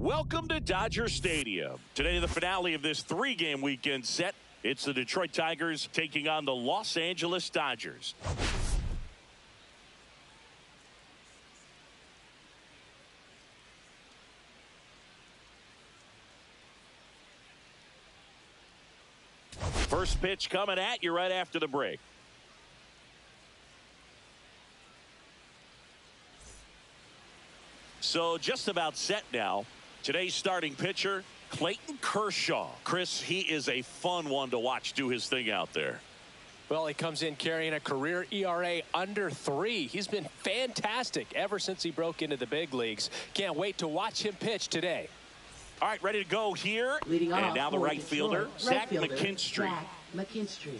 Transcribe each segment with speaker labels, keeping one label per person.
Speaker 1: Welcome to Dodger Stadium. Today, the finale of this three-game weekend set. It's the Detroit Tigers taking on the Los Angeles Dodgers. First pitch coming at you right after the break. So just about set now. Today's starting pitcher, Clayton Kershaw. Chris, he is a fun one to watch do his thing out there.
Speaker 2: Well, he comes in carrying a career ERA under 3. He's been fantastic ever since he broke into the big leagues. Can't wait to watch him pitch today.
Speaker 1: All right, ready to go here.
Speaker 3: Leading
Speaker 1: and
Speaker 3: off
Speaker 1: now the right fielder, Zach McKinstry.
Speaker 3: Zach McKinstry.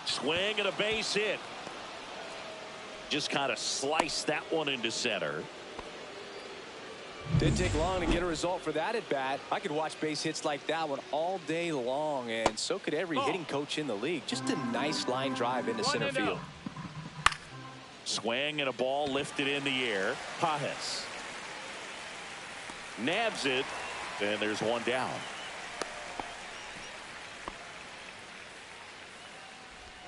Speaker 1: Swing and a base hit. Just kind of sliced that one into center.
Speaker 2: Didn't take long to get a result for that at bat. I could watch base hits like that one all day long, and so could every hitting coach in the league. Just a nice line drive into center field.
Speaker 1: Swing and a ball lifted in the air. Pajes nabs it, and there's one down.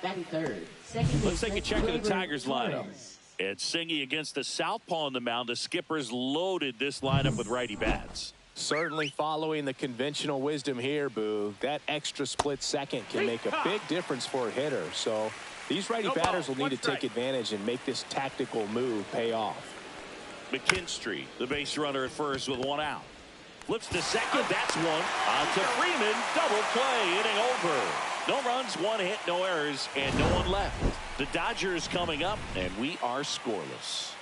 Speaker 3: Batting third. Second
Speaker 1: Let's take a check of the Tigers lineup.
Speaker 3: Torres.
Speaker 1: It's Singy against the southpaw on the mound. The Skippers loaded this lineup with righty bats.
Speaker 2: Certainly following the conventional wisdom here, Boo. That extra split second can make a big difference for a hitter. So these righty batters will need to take advantage and make this tactical move pay off.
Speaker 1: McKinstry, the base runner at first with one out. Flips to second. That's one. On to Freeman. Double play. Inning over. No runs, one hit, no errors, and no one left. The Dodgers coming up, and we are scoreless.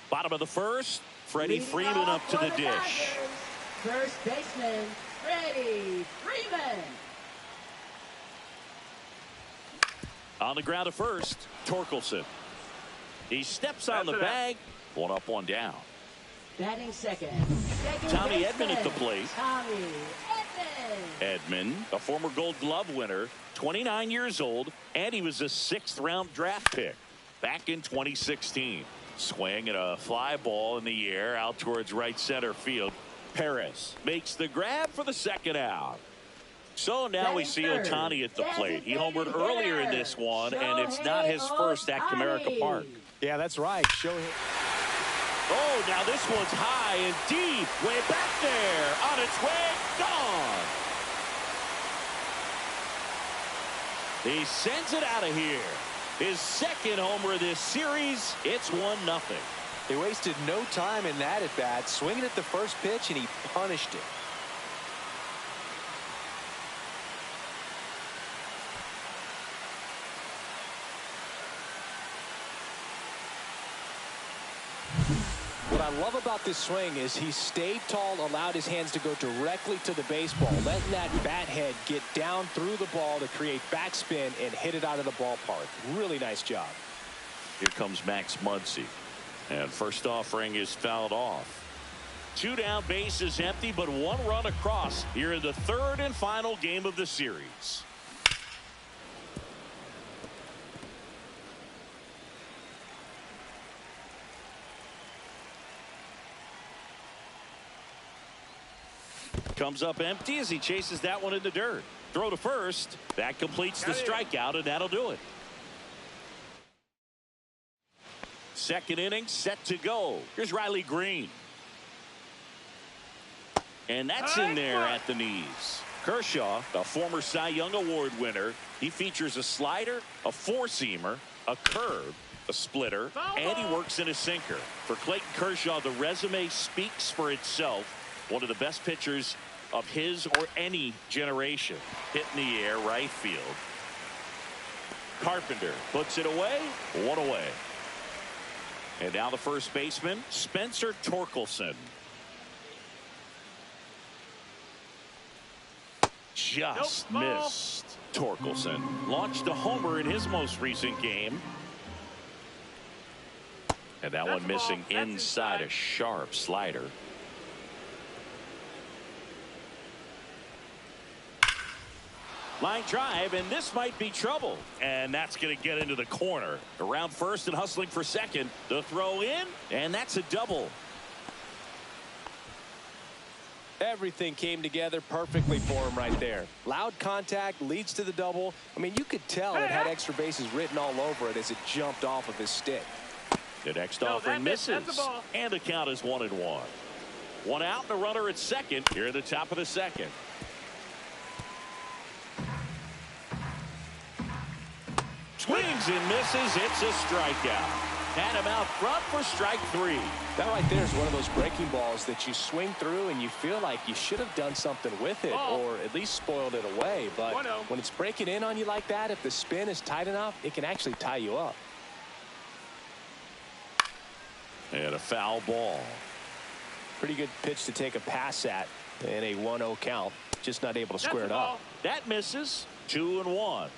Speaker 1: Bottom of the first, Freddie Freeman up to the dish.
Speaker 3: First baseman, Freddie Freeman.
Speaker 1: On the ground at first, Torkelson. He steps on the bag. One up, one down.
Speaker 3: Batting second.
Speaker 1: Tommy Edman at the plate.
Speaker 3: Tommy Edman.
Speaker 1: Edman, a former Gold Glove winner, 29 years old, and he was a 6th-round draft pick back in 2016. Swing and a fly ball in the air out towards right center field. Perez makes the grab for the second out. So now we see Ohtani at the plate. He homered earlier in this one, and it's not his first at Comerica Park.
Speaker 2: Yeah, that's right. Show him.
Speaker 1: Oh, now this one's high and deep. Way back there. On its way. Gone. He sends it out of here. His second homer of this series. It's 1-0.
Speaker 2: They wasted no time in that at bat. Swinging at the first pitch, and he punished it. What I love about this swing is he stayed tall, allowed his hands to go directly to the baseball, letting that bat head get down through the ball to create backspin and hit it out of the ballpark. Really nice job.
Speaker 1: Here comes Max Muncy. And first offering is fouled off. 2 down, base is empty, but 1 run across here in the third and final game of the series. Comes up empty as he chases that one in the dirt. Throw to first. That completes the strikeout, and that'll do it. Second inning set to go. Here's Riley Green. And that's in there at the knees. Kershaw, a former Cy Young Award winner. He features a slider, a four-seamer, a curve, a splitter, and he works in a sinker. For Clayton Kershaw, the resume speaks for itself. One of the best pitchers of his or any generation. Hit in the air, right field. Carpenter puts it away, 1 away. And now the first baseman, Spencer Torkelson. Just missed. Torkelson launched a homer in his most recent game. And that one missing inside a sharp slider. Line drive, and this might be trouble. And that's going to get into the corner. Around first and hustling for second. The throw in, and that's a double.
Speaker 2: Everything came together perfectly for him right there. Loud contact leads to the double. I mean, you could tell it had extra bases written all over it as it jumped off of his stick.
Speaker 1: The next offering misses, and the count is 1-1. One out and a runner at second here at the top of the second. Swings and misses. It's a strikeout. Had him out front for strike 3.
Speaker 2: That right there is one of those breaking balls that you swing through and you feel like you should have done something with it or at least spoiled it away. But when it's breaking in on you like that, if the spin is tight enough, it can actually tie you up.
Speaker 1: And a foul ball.
Speaker 2: Pretty good pitch to take a pass at in a 1-0 count. Just not able to square it up.
Speaker 1: That misses. 2-1.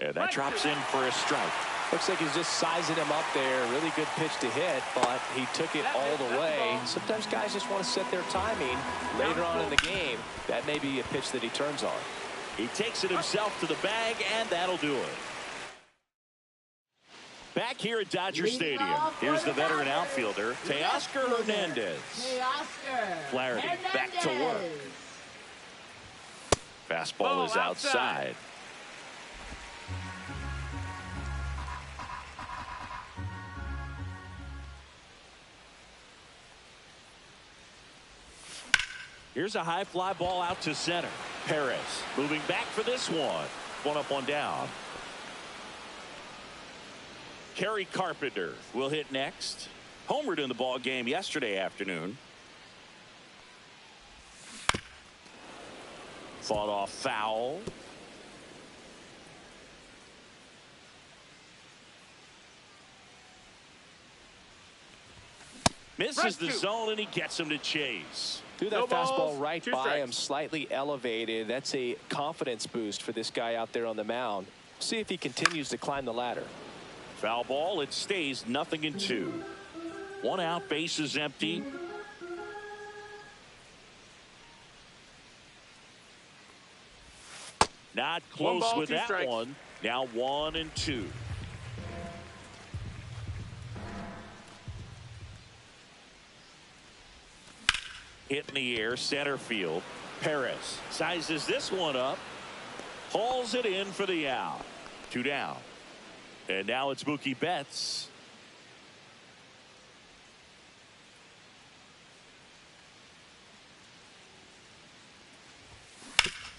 Speaker 1: And that drops in for a strike.
Speaker 2: Looks like he's just sizing him up there. Really good pitch to hit, but he took it all the way. Sometimes guys just want to set their timing later on in the game. That may be a pitch that he turns on.
Speaker 1: He takes it himself to the bag, and that'll do it. Back here at Dodger Stadium, here's the veteran outfielder, Teoscar Hernandez. Flaherty back to work. Fastball is outside. Here's a high fly ball out to center. Perez moving back for this one. One up, one down. Kerry Carpenter will hit next. Homered in the ball game yesterday afternoon. Fought off foul. Misses the zone, and he gets him to chase.
Speaker 2: Threw that fastball right by him, slightly elevated. That's a confidence boost for this guy out there on the mound. See if he continues to climb the ladder.
Speaker 1: Foul ball. It stays 0-2. One out, bases empty. Not close with that one. Now 1-2. Hit in the air, center field. Perez sizes this one up. Hauls it in for the out. 2 down. And now it's Mookie Betts.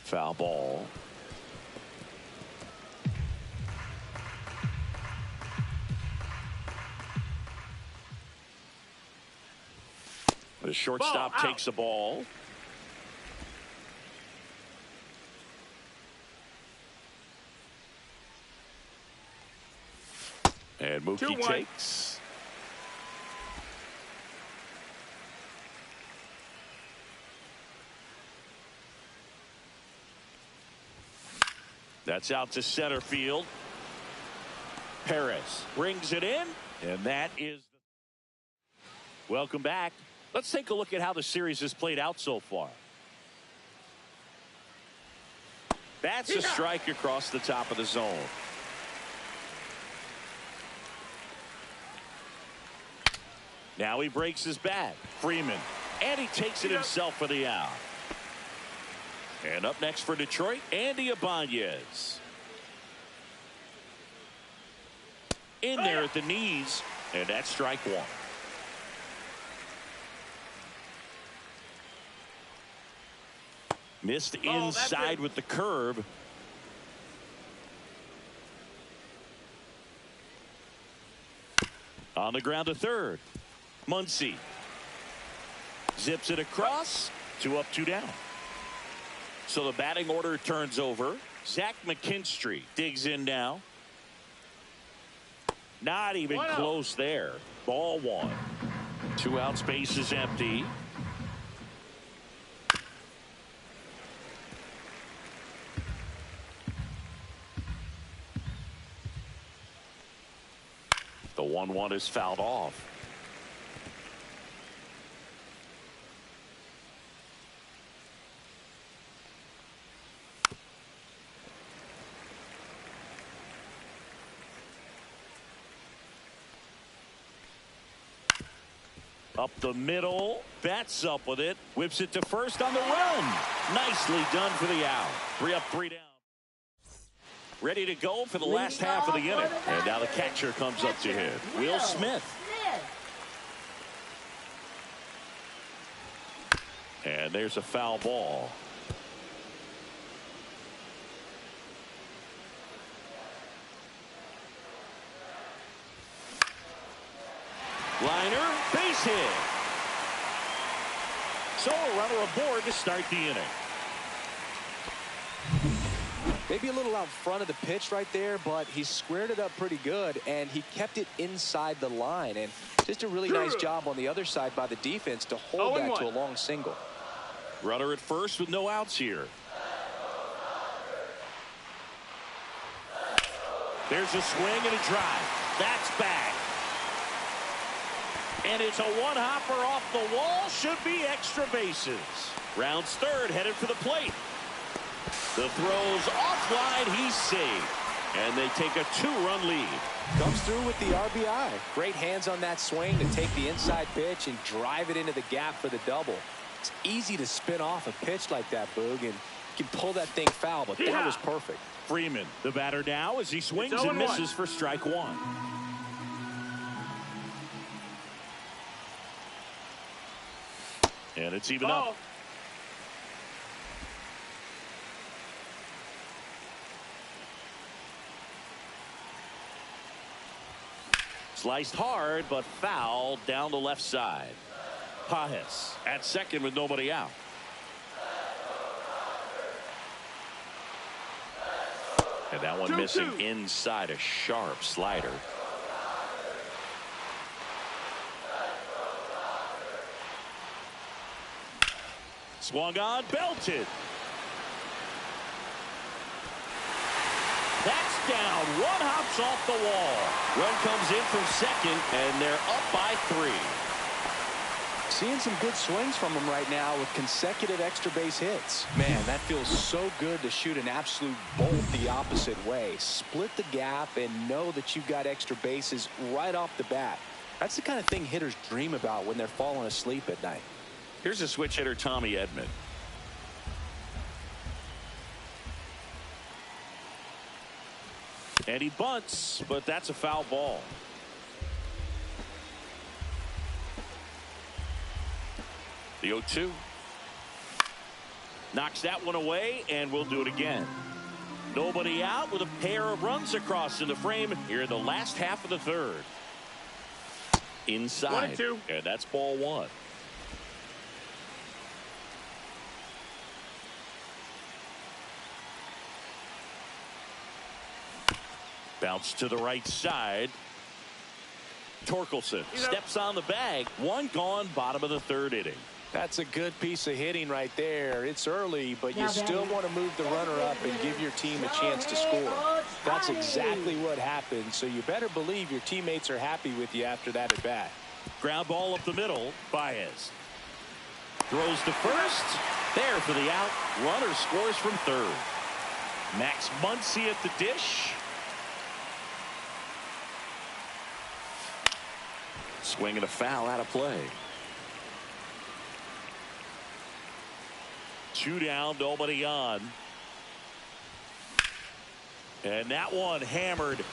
Speaker 1: Foul ball. The shortstop takes the ball. And Mookie takes. That's out to center field. Perez brings it in, and that is. Welcome back. Let's take a look at how the series has played out so far. That's a strike across the top of the zone. Now he breaks his bat. Freeman. And he takes it himself for the out. And up next for Detroit, Andy Ibanez. In there at the knees. And that's strike 1. Missed inside with the curve. On the ground to third. Muncy zips it across. 2 up, 2 down. So the batting order turns over. Zach McKinstry digs in now. Not even close there. Ball 1. 2 outs, base is empty. 1-1 is fouled off. Up the middle, bats up with it, whips it to first on the run. Nicely done for the out. 3 up, 3 down. Ready to go for the last half of the inning. And now the catcher comes up to hit. Will Smith. And there's a foul ball. Liner, base hit. So a runner aboard to start the inning.
Speaker 2: Maybe a little out front of the pitch right there, but he squared it up pretty good, and he kept it inside the line. And just a really nice job on the other side by the defense to hold that to a long single.
Speaker 1: Runner at first with no outs here. There's a swing and a drive. That's back. And it's a one-hopper off the wall. Should be extra bases. Rounds third, headed for the plate. The throw's offline. He's saved. And they take a 2-run lead.
Speaker 2: Comes through with the RBI. Great hands on that swing to take the inside pitch and drive it into the gap for the double. It's easy to spin off a pitch like that, Boog, and you can pull that thing foul, but that was perfect.
Speaker 1: Freeman, the batter now, as he swings and misses for strike one. And it's even up. Sliced hard, but foul down the left side. Pajes at second with nobody out. And that one missing inside, a sharp slider. Swung on, belted. That's down. One hops off the wall. Run comes in from second, and they're up by 3.
Speaker 2: Seeing some good swings from him right now with consecutive extra base hits. Man, that feels so good to shoot an absolute bolt the opposite way. Split the gap and know that you've got extra bases right off the bat. That's the kind of thing hitters dream about when they're falling asleep at night.
Speaker 1: Here's a switch hitter, Tommy Edman. And he bunts, but that's a foul ball. The 0-2. Knocks that one away, and we'll do it again. Nobody out with a pair of runs across in the frame here in the last half of the third. Inside. 1-2. And that's ball 1. Bounce to the right side. Torkelson steps on the bag. One gone, bottom of the third inning.
Speaker 2: That's a good piece of hitting right there. It's early, but you still want to move the runner up and give your team a chance to score. That's exactly what happened, so you better believe your teammates are happy with you after that at bat.
Speaker 1: Ground ball up the middle. Baez throws to first. There for the out. Runner scores from third. Max Muncy at the dish. Swing and a foul out of play. 2 down, nobody on. And that one hammered. It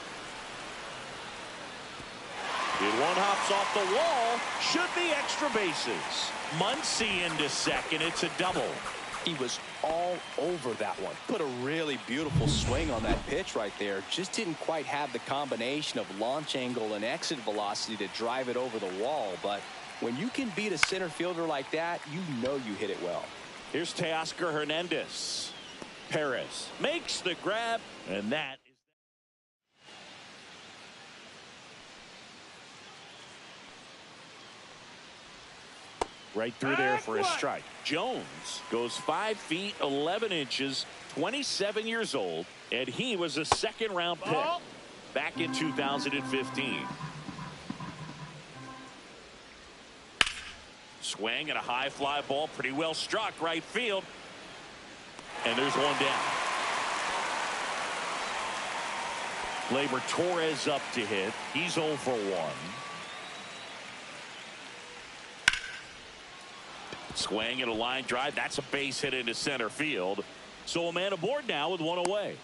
Speaker 1: one hops off the wall. Should be extra bases. Muncy into second. It's a double.
Speaker 2: He was all over that one. Put a really beautiful swing on that pitch right there. Just didn't quite have the combination of launch angle and exit velocity to drive it over the wall. But when you can beat a center fielder like that, you know you hit it well.
Speaker 1: Here's Teoscar Hernandez. Perez makes the grab, and that is right through there for a strike. Jones goes 5 feet 11 inches, 27 years old, and he was a second-round pick back in 2015. Swing and a high fly ball, pretty well struck right field. And there's one down. Gleyber Torres up to hit. He's 0 for 1. Swing and a line drive. That's a base hit into center field. So a man aboard now with one away.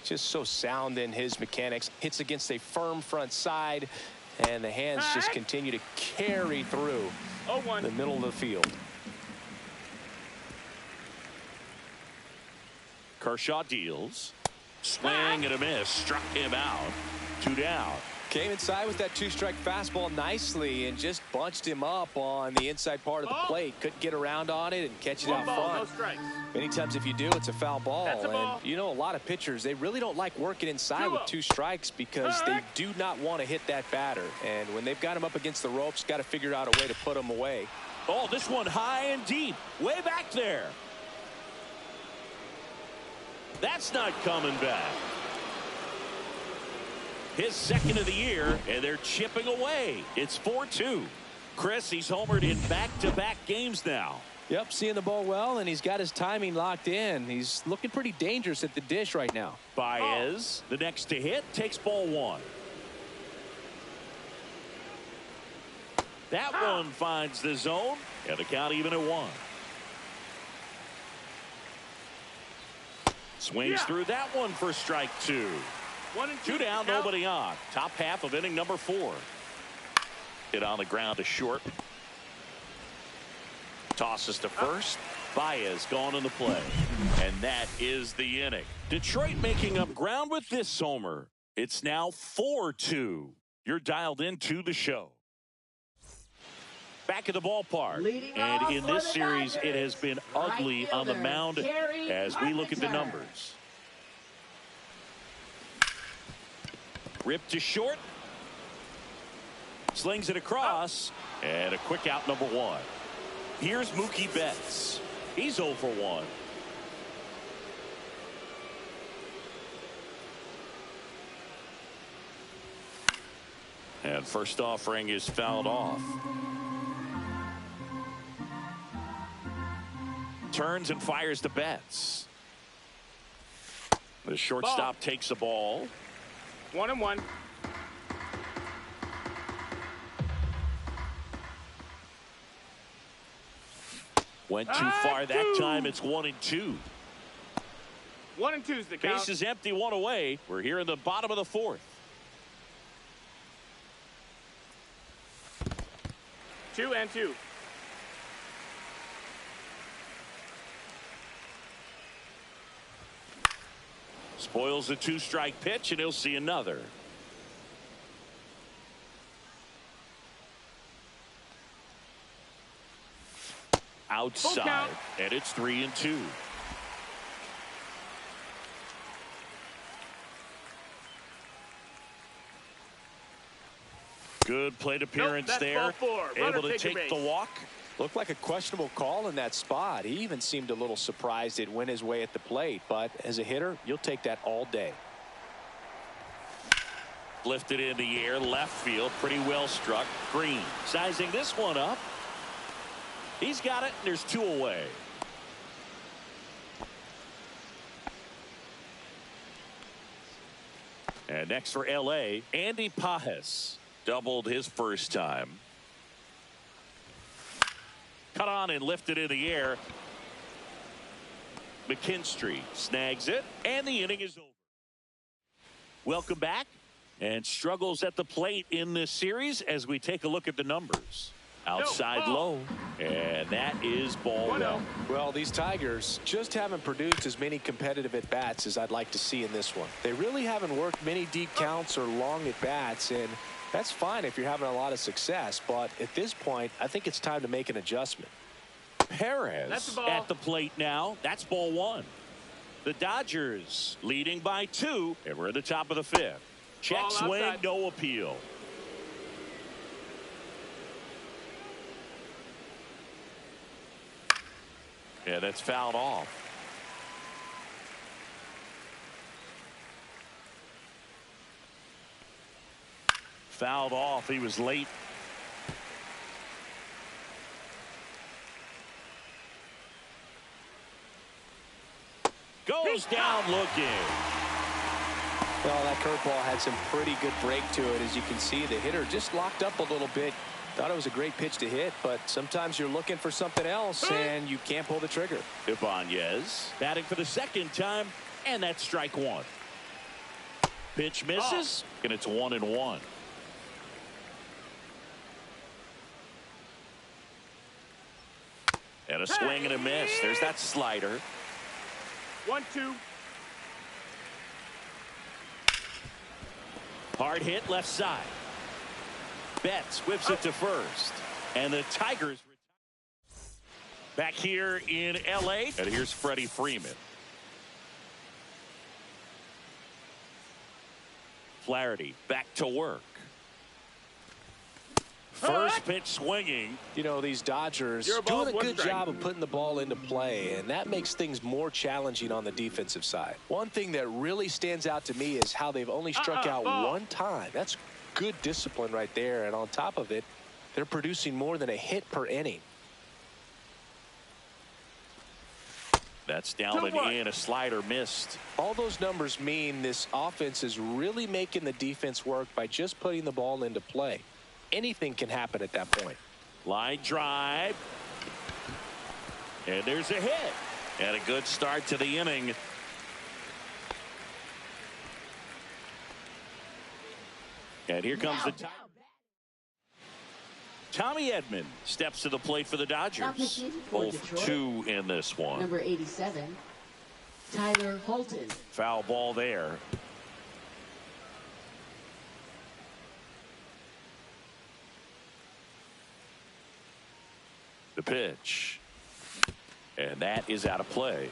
Speaker 2: Just so sound in his mechanics. Hits against a firm front side, and the hands just continue to carry through the middle of the field.
Speaker 1: Kershaw deals. Swing and a miss. Struck him out. 2 down.
Speaker 2: Came inside with that 2-strike fastball nicely and just bunched him up on the inside part of the plate. Couldn't get around on it and catch it out front. Many times if you do, it's a foul ball. And you know, a lot of pitchers, they really don't like working inside with 2 strikes because they do not want to hit that batter. And when they've got him up against the ropes, got to figure out a way to put him away.
Speaker 1: Oh, this one high and deep. Way back there. That's not coming back. His second of the year, and they're chipping away. It's 4-2. Chris, he's homered in back-to-back games now.
Speaker 2: Yep, seeing the ball well, and he's got his timing locked in. He's looking pretty dangerous at the dish right now.
Speaker 1: Baez, the next to hit, takes ball 1. That one finds the zone, and the count even at 1. Swings through that one for strike 2. 2 down, nobody on. Top half of inning number 4. Hit on the ground to short. Tosses to first. Baez gone in the play. And that is the inning. Detroit making up ground with this homer. It's now 4-2. You're dialed into the show. Back at the ballpark. And in this series, it has been ugly on the mound as we look at the numbers. Ripped to short. Slings it across. And a quick out, number 1. Here's Mookie Betts. He's 0 for 1. And first offering is fouled off. Turns and fires to Betts. The shortstop takes the ball.
Speaker 4: 1-1.
Speaker 1: Went too far that time. It's 1-2.
Speaker 4: 1-2 is the count.
Speaker 1: Base is empty, 1 away. We're here in the bottom of the 4th.
Speaker 4: 2-2.
Speaker 1: Spoils the 2-strike pitch, and he'll see another. Outside, and it's 3-2. Good plate appearance there. Able to take the walk.
Speaker 2: Looked like a questionable call in that spot. He even seemed a little surprised it went his way at the plate. But as a hitter, you'll take that all day.
Speaker 1: Lifted in the air, left field, pretty well struck. Green sizing this one up. He's got it, and there's 2 away. And next for L.A., Andy Pages. Doubled his first time. Cut on and lifted in the air. McKinstry snags it, and the inning is over. Welcome back. And struggles at the plate in this series as we take a look at the numbers. Outside low, and that is ball 1.
Speaker 2: Well, these Tigers just haven't produced as many competitive at-bats as I'd like to see in this one. They really haven't worked many deep counts or long at-bats, and that's fine if you're having a lot of success. But at this point, I think it's time to make an adjustment.
Speaker 1: Perez at the plate now. That's ball 1. The Dodgers leading by 2, and we're at the top of the 5th. Check swing, no appeal. Yeah, that's fouled off. Fouled off. He was late. goes down looking.
Speaker 2: Well, that curveball had some pretty good break to it. As you can see, the hitter just locked up a little bit. Thought it was a great pitch to hit, but sometimes you're looking for something else, and you can't pull the trigger.
Speaker 1: Ibanez batting for the second time, and that's strike one. Pitch misses, and it's 1-1. And a swing and a miss. There's that slider.
Speaker 4: 1-2.
Speaker 1: Hard hit left side. Betts whips it to first. And the Tigers back here in L.A. And here's Freddie Freeman. Flaherty back to work. First pitch swinging.
Speaker 2: You know, these Dodgers doing a good job of putting the ball into play, and that makes things more challenging on the defensive side. One thing that really stands out to me is how they've only struck out one time. That's good discipline right there, and on top of it, they're producing more than a hit per inning.
Speaker 1: That's down and in. A slider missed.
Speaker 2: All those numbers mean this offense is really making the defense work by just putting the ball into play. Anything can happen at that point.
Speaker 1: Line drive. And there's a hit. And a good start to the inning. And here comes the Tommy Edman steps to the plate for the Dodgers. Both 2 in this one.
Speaker 3: Number 87, Tyler Holton.
Speaker 1: Foul ball there. The pitch. And that is out of play.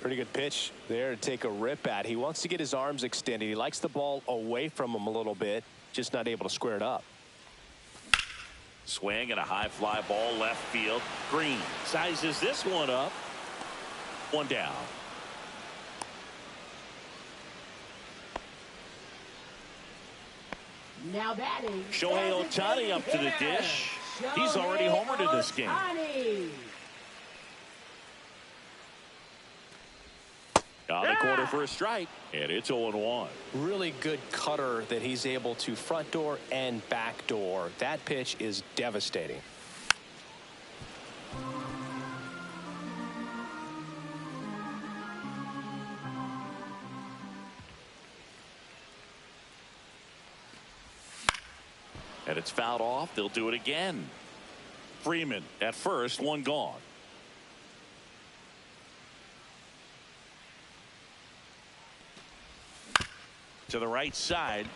Speaker 2: Pretty good pitch there to take a rip at. He wants to get his arms extended. He likes the ball away from him a little bit, just not able to square it up.
Speaker 1: Swing and a high fly ball left field. Green sizes this one up. One down.
Speaker 3: Now batting,
Speaker 1: Shohei Ohtani up to the dish. He's already homered in this game. On the corner for a strike, and it's 0-1.
Speaker 2: Really good cutter that he's able to front door and back door. That pitch is devastating.
Speaker 1: And it's fouled off. They'll do it again. Freeman at first, one gone. To the right side.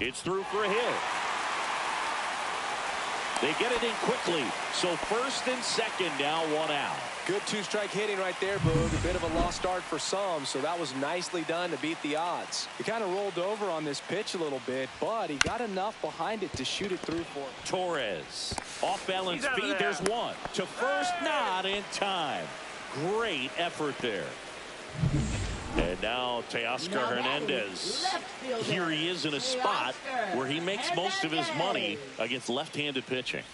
Speaker 1: It's through for a hit. They get it in quickly. So first and second, now one out.
Speaker 2: Good two-strike hitting right there, Boog. A bit of a lost start for some, so that was nicely done to beat the odds. He kind of rolled over on this pitch a little bit, but he got enough behind it to shoot it through for him.
Speaker 1: Torres. Off-balance feed. There's one. To first, not in time. Great effort there. And now Teoscar Hernandez. Here he is in a spot where he makes most of his money against left-handed pitching.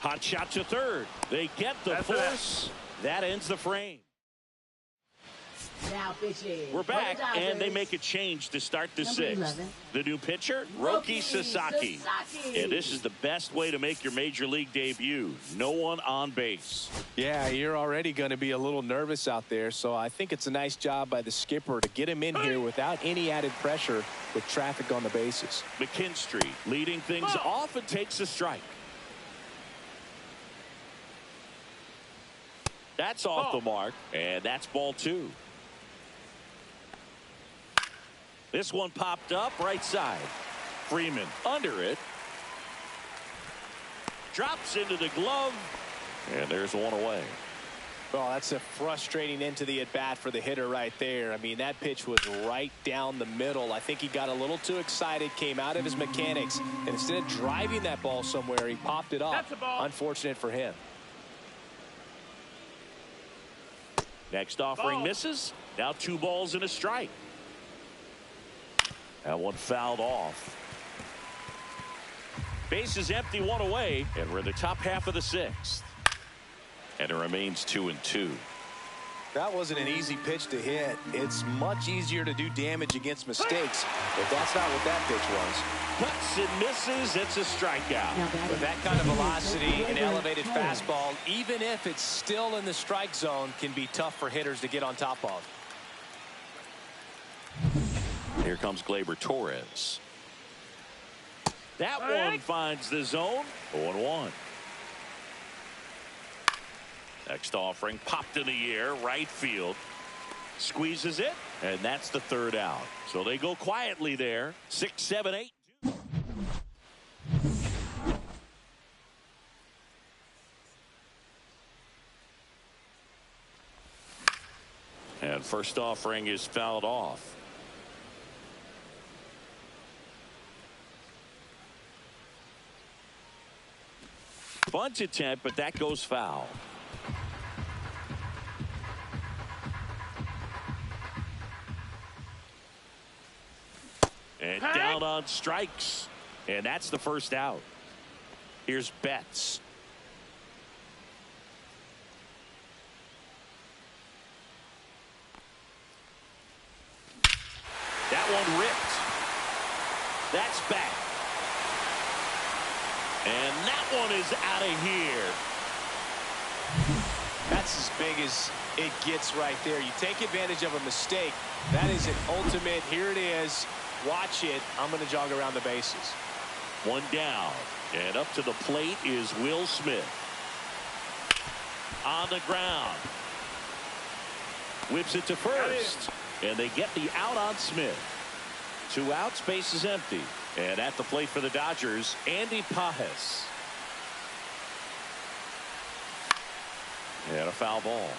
Speaker 1: Hot shot to third. They get the force. That ends the frame.
Speaker 3: Now pitching.
Speaker 1: We're back, and they make a change to start the sixth. The new pitcher, Roki Sasaki. And this is the best way to make your major league debut. No one on base.
Speaker 2: Yeah, you're already going to be a little nervous out there, so I think it's a nice job by the skipper to get him in here without any added pressure with traffic on the bases.
Speaker 1: McKinstry leading things off and takes a strike. That's off the mark, and that's ball 2. This one popped up right side. Freeman under it. Drops into the glove, and there's one away.
Speaker 2: Well, that's a frustrating end to the at-bat for the hitter right there. I mean, that pitch was right down the middle. I think he got a little too excited, came out of his mechanics, and instead of driving that ball somewhere, he popped it up. Unfortunate for him.
Speaker 1: Next offering misses. Now 2 balls and a strike. That one fouled off. Base is empty, 1 away, and we're in the top half of the 6th. And it remains 2-2.
Speaker 2: That wasn't an easy pitch to hit. It's much easier to do damage against mistakes, but that's not what that pitch was.
Speaker 1: Cuts and misses. It's a strikeout.
Speaker 2: With that kind of velocity, an elevated fastball, even if it's still in the strike zone, can be tough for hitters to get on top of.
Speaker 1: Here comes Gleyber Torres. That one finds the zone. 0-1. Next offering popped in the air, right field. Squeezes it, and that's the third out. So they go quietly there. 6, 7, 8. And first offering is fouled off. Bunt attempt, but that goes foul. And down on strikes. And that's the first out. Here's Betts. That one ripped. That's back. And that one is out of here.
Speaker 2: That's as big as it gets right there. You take advantage of a mistake. That is an ultimate. Here it is. Watch it. I'm going to jog around the bases.
Speaker 1: One down. And up to the plate is Will Smith. On the ground. Whips it to first. And they get the out on Smith. 2 outs, base is empty. And at the plate for the Dodgers, Andy Pages. And a foul ball.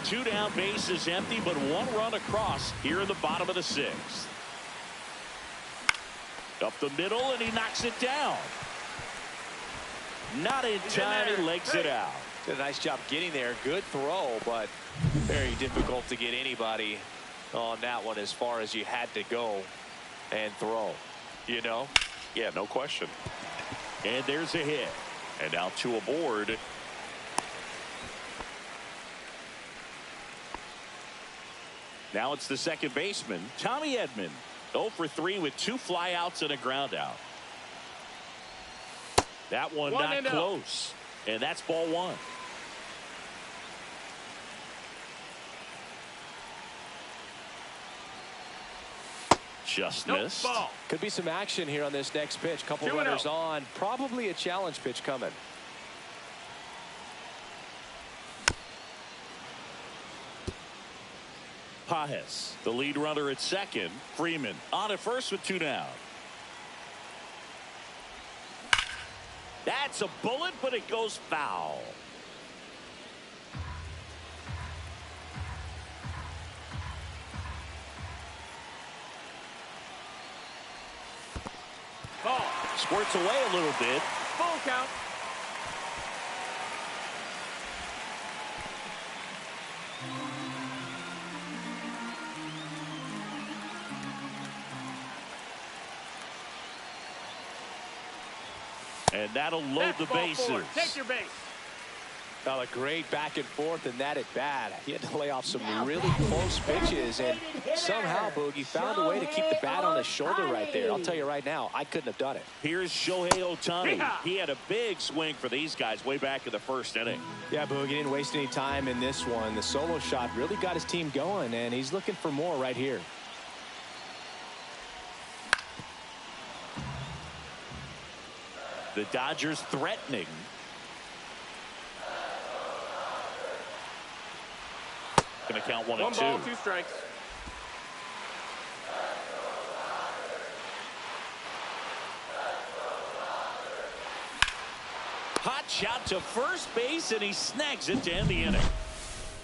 Speaker 1: 2 down, base is empty, but 1 run across here in the bottom of the 6th. Up the middle, and he knocks it down. Not in time, he legs it out.
Speaker 2: Did a nice job getting there. Good throw, but very difficult to get anybody on that one as far as you had to go and throw. You know?
Speaker 1: Yeah, no question. And there's a hit. And now 2 aboard. Now it's the second baseman, Tommy Edman. 0 for 3 with 2 flyouts and a ground out. That one not close. And that's ball 1. Just missed.
Speaker 4: Ball.
Speaker 2: Could be some action here on this next pitch. Couple runners on. Probably a challenge pitch coming.
Speaker 1: Pages, the lead runner at second. Freeman on at first with 2 down. That's a bullet, but it goes foul.
Speaker 4: Ball.
Speaker 1: Squirts away a little bit.
Speaker 4: Full count.
Speaker 1: And that'll load the bases.
Speaker 4: Take your base.
Speaker 2: Well, a great back and forth, and that at bat. He had to lay off some really close pitches, and somehow Boogie found a way to keep the bat on his shoulder right there. I'll tell you right now, I couldn't have done it.
Speaker 1: Here's Shohei Ohtani. He had a big swing for these guys way back in the first inning.
Speaker 2: Yeah, Boogie didn't waste any time in this one. The solo shot really got his team going, and he's looking for more right here.
Speaker 1: The Dodgers threatening. Going to count 1 and 2.
Speaker 4: 1 ball, 2 strikes.
Speaker 1: Hot shot to first base, and he snags it to end the inning.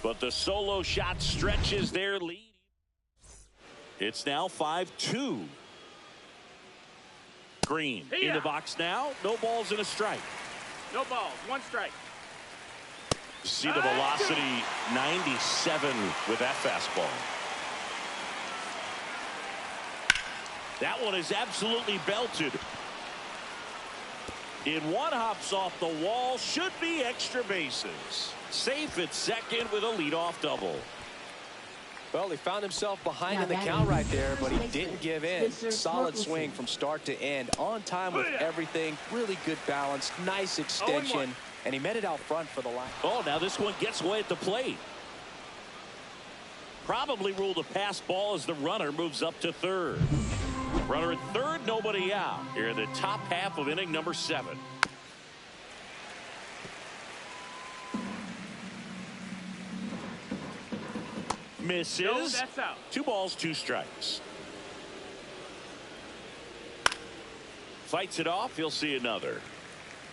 Speaker 1: But the solo shot stretches their lead. It's now 5-2. Green in the box now. No balls and a strike.
Speaker 4: No balls, 1 strike.
Speaker 1: See the velocity, 97 with that fastball. That one is absolutely belted. In one, hops off the wall, should be extra bases. Safe at second with a leadoff double.
Speaker 2: Well, he found himself behind in the count right there, but he didn't give in. Solid swing from start to end. On time with everything. Really good balance. Nice extension. And he met it out front for the line.
Speaker 1: Oh, now this one gets away at the plate. Probably ruled a pass ball as the runner moves up to third. Runner at third, nobody out. Here in the top half of inning number 7. Misses.
Speaker 4: No, that's out.
Speaker 1: 2 balls, 2 strikes. Fights it off. He'll see another.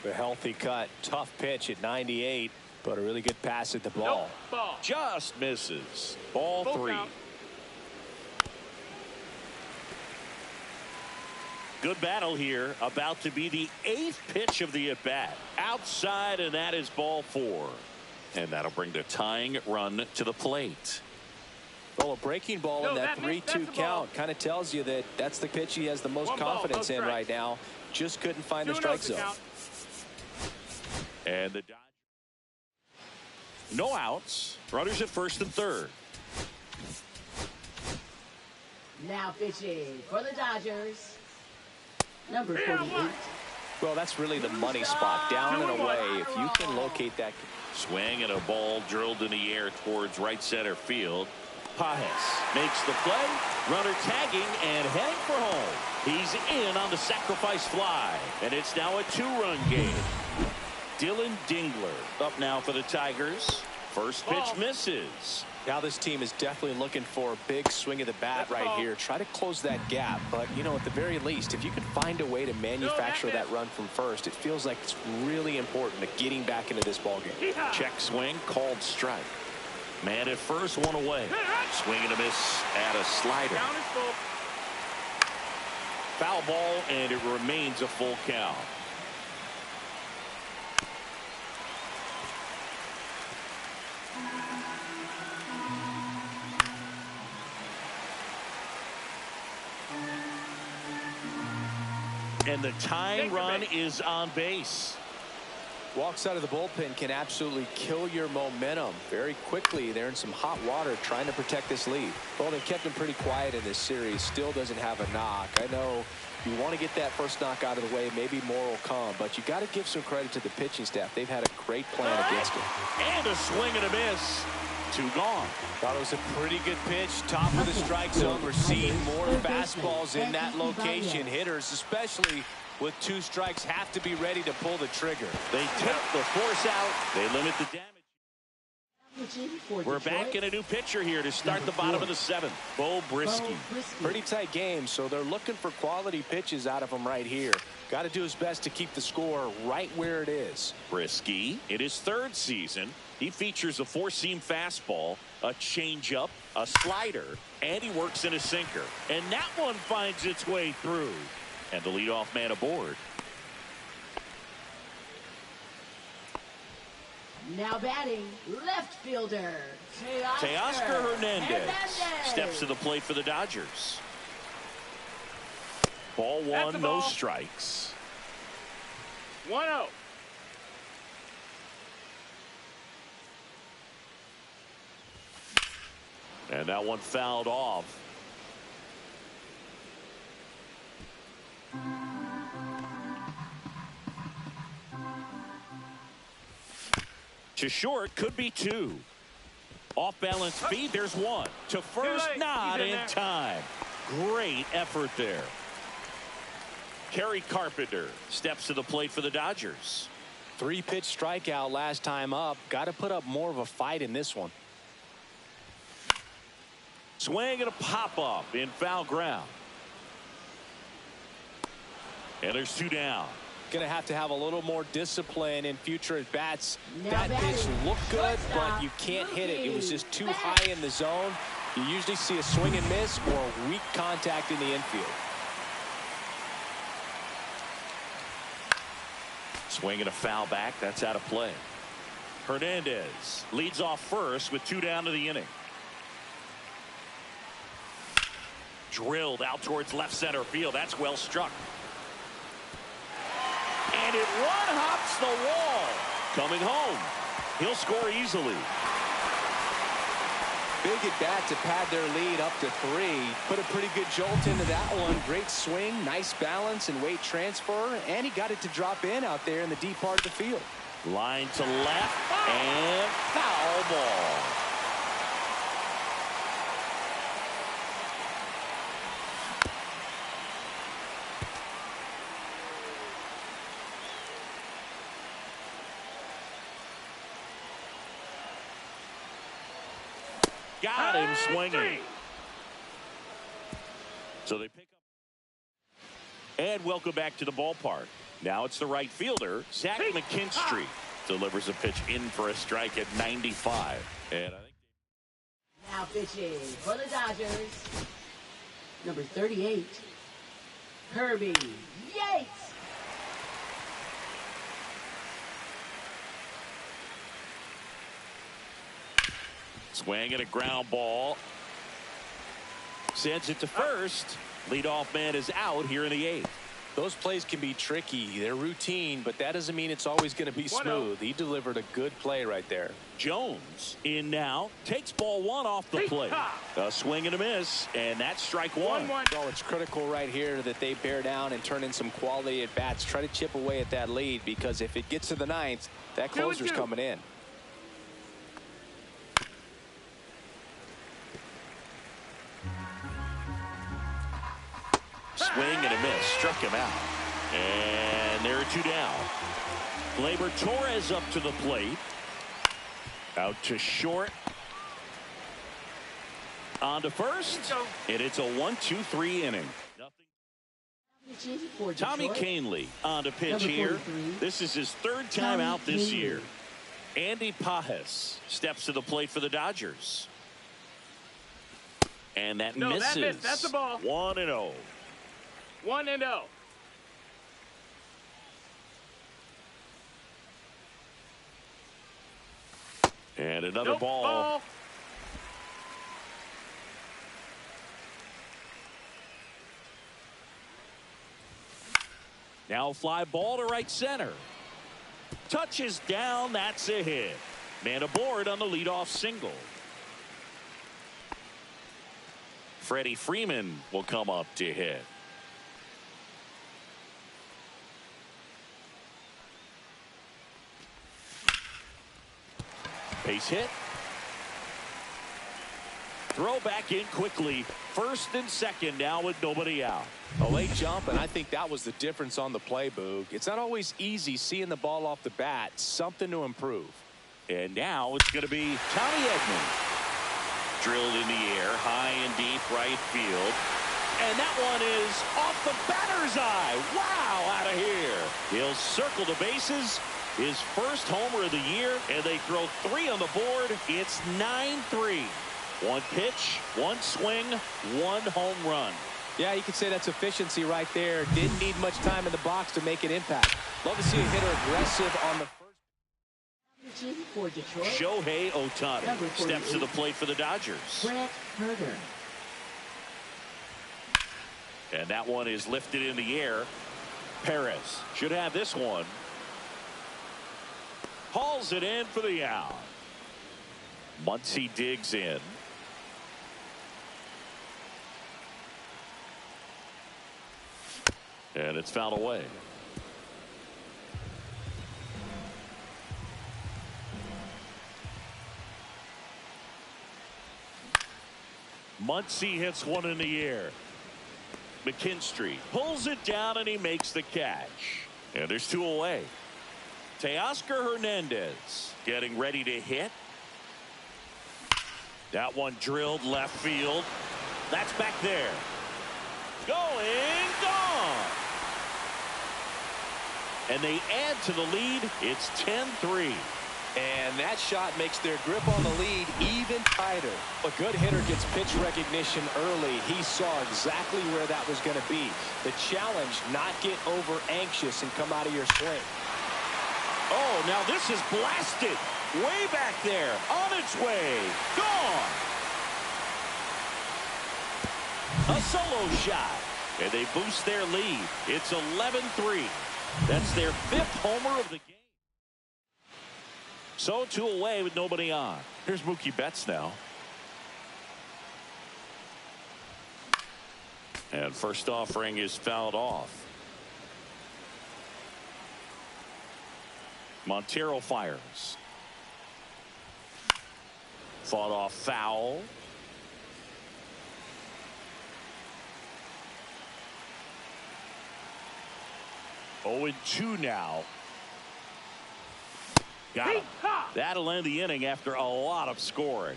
Speaker 2: A healthy cut. Tough pitch at 98, but a really good pass at the ball.
Speaker 4: Nope. Ball.
Speaker 1: Just misses. Ball
Speaker 4: Full
Speaker 1: 3.
Speaker 4: count.
Speaker 1: Good battle here. About to be the 8th pitch of the at-bat. Outside, and that is ball 4. And that'll bring the tying run to the plate.
Speaker 2: Well, a breaking ball in that 3-2 count kind of tells you that that's the pitch he has the most confidence in right now. Just couldn't find the strike zone.
Speaker 1: And the Dodgers. No outs. Runners at first and third.
Speaker 3: Now pitching for the Dodgers, number 48.
Speaker 2: Well, that's really the money spot. Down and away. If you can locate that.
Speaker 1: Swing and a ball drilled in the air towards right center field. Pajes makes the play. Runner tagging and heading for home. He's in on the sacrifice fly. And it's now a 2-run game. Dylan Dingler up now for the Tigers. First pitch misses.
Speaker 2: Now this team is definitely looking for a big swing of the bat right here. Try to close that gap. But, you know, at the very least, if you can find a way to manufacture that run from first, it feels like it's really important to getting back into this ballgame.
Speaker 1: Check swing, called strike. Man at first, 1 away. Swing and a miss at a slider. Foul ball, and it remains a full count. And the tying run is on base.
Speaker 2: Walks out of the bullpen can absolutely kill your momentum very quickly. They're in some hot water trying to protect this lead. Well, they've kept him pretty quiet in this series. Still doesn't have a knock. I know you want to get that first knock out of the way. Maybe more will come, but you got to give some credit to the pitching staff. They've had a great plan against him.
Speaker 1: And a swing and a miss. 2 gone.
Speaker 2: Thought it was a pretty good pitch. Top of the strike zone. We're seeing more fastballs in that location. Hitters, especially with 2 strikes, have to be ready to pull the trigger.
Speaker 1: They take the force out. They limit the damage. We're back in a new pitcher here to start the bottom of the 7th. Bo Brisky.
Speaker 2: Pretty tight game, so they're looking for quality pitches out of him right here. Got to do his best to keep the score right where it is.
Speaker 1: Brisky, in his 3rd season, he features a 4-seam fastball, a changeup, a slider, and he works in a sinker. And that one finds its way through. And the leadoff man aboard.
Speaker 3: Now batting, left fielder,
Speaker 1: Teoscar Hernandez steps to the plate for the Dodgers. Ball 1, no strikes.
Speaker 4: 1-0.
Speaker 1: And that one fouled off. To short, could be 2. Off balance speed, there's 1. To first, not in time. Great effort there. Kerry Carpenter steps to the plate for the Dodgers.
Speaker 2: 3-pitch strikeout last time up. Got to put up more of a fight in this one.
Speaker 1: Swing and a pop-up in foul ground. And there's 2 down.
Speaker 2: Going to have a little more discipline in future at bats. That pitch looked good, but you can't hit it. It was just too high in the zone. You usually see a swing and miss or a weak contact in the infield.
Speaker 1: Swing and a foul back. That's out of play. Hernandez leads off first with 2 down to the inning. Drilled out towards left center field. That's well struck. And it one-hops the wall. Coming home. He'll score easily.
Speaker 2: Big at bat to pad their lead up to 3. Put a pretty good jolt into that one. Great swing, nice balance and weight transfer, and he got it to drop in out there in the deep part of the field.
Speaker 1: Line to left and foul ball. Got him swinging. So they pick up. And welcome back to the ballpark. Now it's the right fielder, Zach McKinstry, delivers a pitch in for a strike at 95. And I think
Speaker 3: Now pitching for the Dodgers, number 38, Kirby Yates.
Speaker 1: swing and a ground ball. Sends it to first. Leadoff man is out here in the 8th.
Speaker 2: Those plays can be tricky. They're routine, but that doesn't mean it's always going to be smooth. He delivered a good play right there.
Speaker 1: Jones in now. Takes ball 1 off the plate. A swing and a miss, and that's strike 1.
Speaker 2: Well, it's critical right here that they bear down and turn in some quality at bats. Try to chip away at that lead, because if it gets to the 9th, that closer's coming in.
Speaker 1: Swing and a miss. Struck him out. And there are 2 down. Gleyber Torres up to the plate. Out to short. On to first. And it's a 1-2-3 inning. Tommy Kahnle on to pitch here. This is his 3rd time out this year. Andy Pajes steps to the plate for the Dodgers. And that misses.
Speaker 4: That's a ball.
Speaker 1: 1-0.
Speaker 4: 1-0.
Speaker 1: And another ball. Now fly ball to right center. Touches down. That's a hit. Man aboard on the leadoff single. Freddie Freeman will come up to hit. Base hit. Throw back in quickly. First and second now with nobody out.
Speaker 2: A late jump, and I think that was the difference on the play, Boog. It's not always easy seeing the ball off the bat. Something to improve.
Speaker 1: And now it's going to be Tommy Edman. Drilled in the air, high and deep right field. And that one is off the batter's eye. Wow, out of here. He'll circle the bases. His first homer of the year, and they throw 3 on the board. It's 9-3. 1 pitch, 1 swing, 1 home run.
Speaker 2: Yeah, you could say that's efficiency right there. Didn't need much time in the box to make an impact. Love to see a hitter aggressive on the first.
Speaker 1: Shohei Ohtani steps to the plate for the Dodgers.
Speaker 3: Brett Herder.
Speaker 1: And that one is lifted in the air. Perez should have this one. Hauls it in for the out. Muncy digs in. And it's fouled away. Muncy hits one in the air. McKinstry pulls it down and he makes the catch. And there's 2 away. Teoscar Hernandez getting ready to hit. That one drilled left field. That's back there. Going, gone. And they add to the lead. It's 10-3.
Speaker 2: And that shot makes their grip on the lead even tighter. A good hitter gets pitch recognition early. He saw exactly where that was going to be. The challenge, not get over anxious and come out of your swing.
Speaker 1: Oh, now this is blasted. Way back there. On its way. Gone. A solo shot. And they boost their lead. It's 11-3. That's their 5th homer of the game. So 2 away with nobody on. Here's Mookie Betts now. And first offering is fouled off. Montero fires. Fought off foul. Oh, 2 now. Got him. That'll end the inning after a lot of scoring.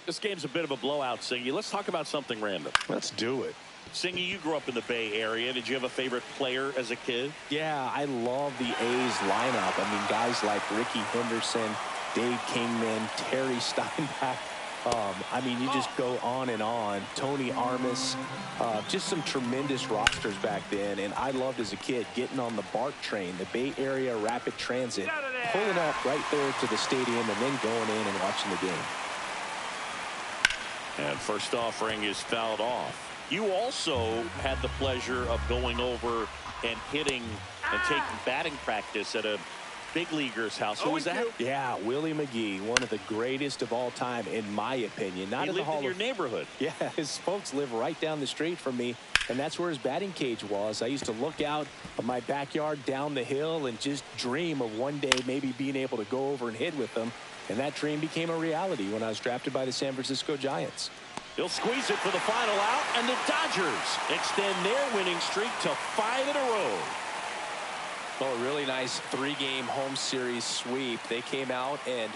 Speaker 1: This game's a bit of a blowout, Singy. Let's talk about something random.
Speaker 2: Let's do it.
Speaker 1: Singy, you grew up in the Bay Area. Did you have a favorite player as a kid?
Speaker 2: Yeah, I love the A's lineup. I mean, guys like Ricky Henderson, Dave Kingman, Terry Steinbach. I mean, you just go on and on. Tony Armas, just some tremendous rosters back then. And I loved as a kid getting on the BART train, the Bay Area Rapid Transit, pulling up right there to the stadium and then going in and watching the game.
Speaker 1: And first offering is fouled off. You also had the pleasure of going over and hitting and taking batting practice at a big leaguer's house. Who was that?
Speaker 2: Yeah, Willie McGee, one of the greatest of all time, in my opinion. Not
Speaker 1: he
Speaker 2: in the
Speaker 1: lived
Speaker 2: Hall
Speaker 1: in your
Speaker 2: of...
Speaker 1: neighborhood.
Speaker 2: Yeah, his folks live right down the street from me, and that's where his batting cage was. I used to look out of my backyard down the hill and just dream of one day maybe being able to go over and hit with them. And that dream became a reality when I was drafted by the San Francisco Giants.
Speaker 1: He'll squeeze it for the final out, and the Dodgers extend their winning streak to 5 in a row.
Speaker 2: Oh, a really nice 3-game home series sweep. They came out and,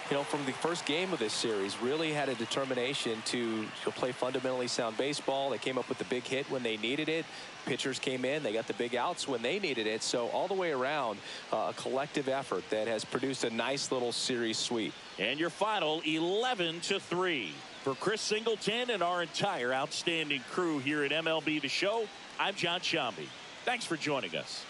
Speaker 2: you know, from the first game of this series, really had a determination to play fundamentally sound baseball. They came up with the big hit when they needed it. Pitchers came in. They got the big outs when they needed it. So all the way around, a collective effort that has produced a nice little series sweep.
Speaker 1: And your final 11-3. For Chris Singleton and our entire outstanding crew here at MLB The Show, I'm John Shambi. Thanks for joining us.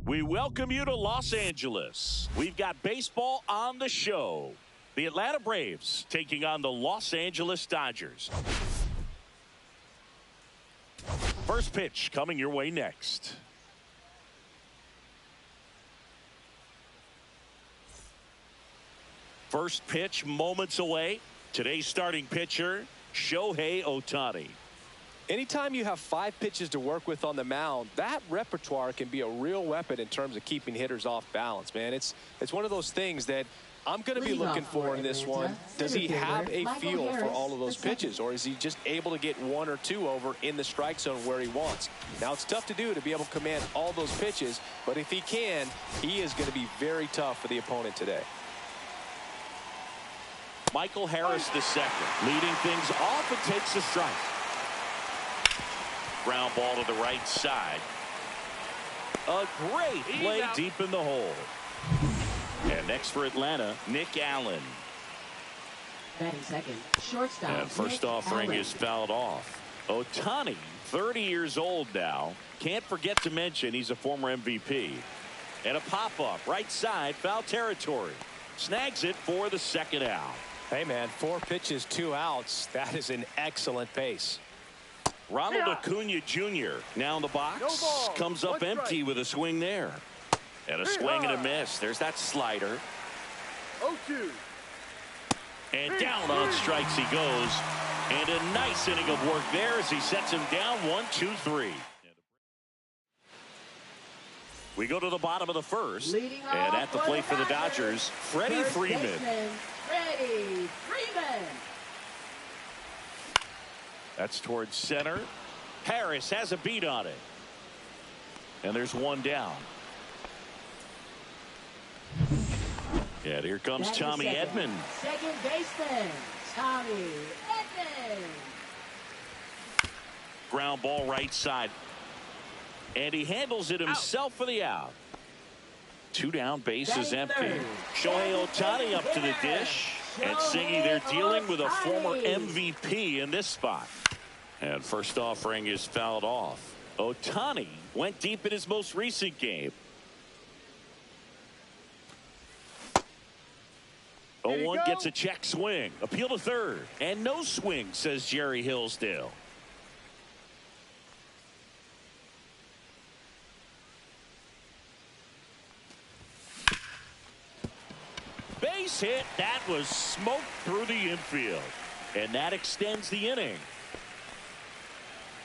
Speaker 1: We welcome you to Los Angeles. We've got baseball on the show. The Atlanta Braves taking on the Los Angeles Dodgers. First pitch coming your way next. First pitch moments away. Today's starting pitcher, Shohei Ohtani.
Speaker 2: Anytime you have 5 pitches to work with on the mound, that repertoire can be a real weapon in terms of keeping hitters off balance, man. It's one of those things that I'm going to be looking for in this one. Does he have a feel for all of those pitches, or is he just able to get 1 or 2 over in the strike zone where he wants? Now, it's tough to do to be able to command all those pitches, but if he can, he is going to be very tough for the opponent today.
Speaker 1: Michael Harris II leading things off and takes a strike. Ground ball to the right side. A great play deep in the hole. And next for Atlanta, Nick Allen.
Speaker 3: Batting second, shortstop.
Speaker 1: And first
Speaker 3: Nick
Speaker 1: offering
Speaker 3: Allen.
Speaker 1: is fouled off. Ohtani, 30 years old now. Can't forget to mention he's a former MVP. And a pop-up, right side, foul territory. Snags it for the second out.
Speaker 2: Hey, man, 4 pitches, 2 outs. That is an excellent pace.
Speaker 1: Ronald Acuna Jr. now in the box.
Speaker 4: No ball.
Speaker 1: Comes up empty with a swing there. And a swing and a miss. There's that slider.
Speaker 4: 0-2.
Speaker 1: And down on strikes he goes. And a nice inning of work there as he sets him down 1-2-3. We go to the bottom of the first.
Speaker 3: Leading
Speaker 1: And
Speaker 3: off
Speaker 1: at the
Speaker 3: for
Speaker 1: plate
Speaker 3: the
Speaker 1: for the
Speaker 3: Dodgers,
Speaker 1: Dodgers, Freddie
Speaker 3: first
Speaker 1: Freeman.
Speaker 3: baseman, Freddie Freeman.
Speaker 1: That's towards center. Harris has a beat on it. And there's one down. And here comes
Speaker 3: Batting
Speaker 1: Tommy
Speaker 3: second.
Speaker 1: Edman.
Speaker 3: Second baseman, Tommy Edman.
Speaker 1: Ground ball right side. And he handles it himself for the out. Two down, base is empty.
Speaker 3: Third.
Speaker 1: Shohei Ohtani up to the dish. And Singy, they're dealing with a former MVP in this spot. And first offering is fouled off. Ohtani went deep in his most recent game. 0-1 gets a check swing. Appeal to third. And no swing, says Jerry Hillsdale. Base hit. That was smoked through the infield. And that extends the inning.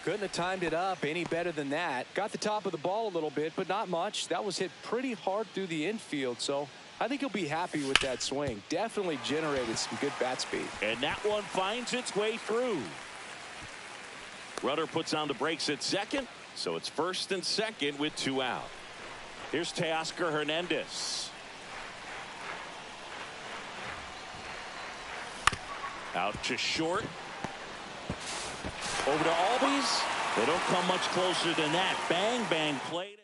Speaker 2: Couldn't have timed it up any better than that. Got the top of the ball a little bit, but not much. That was hit pretty hard through the infield, so I think he'll be happy with that swing. Definitely generated some good bat speed.
Speaker 1: And that one finds its way through. Runner puts on the brakes at second, so it's first and second with two out. Here's Teoscar Hernandez. Out to short. Over to Albies. They don't come much closer than that. Bang, bang, played.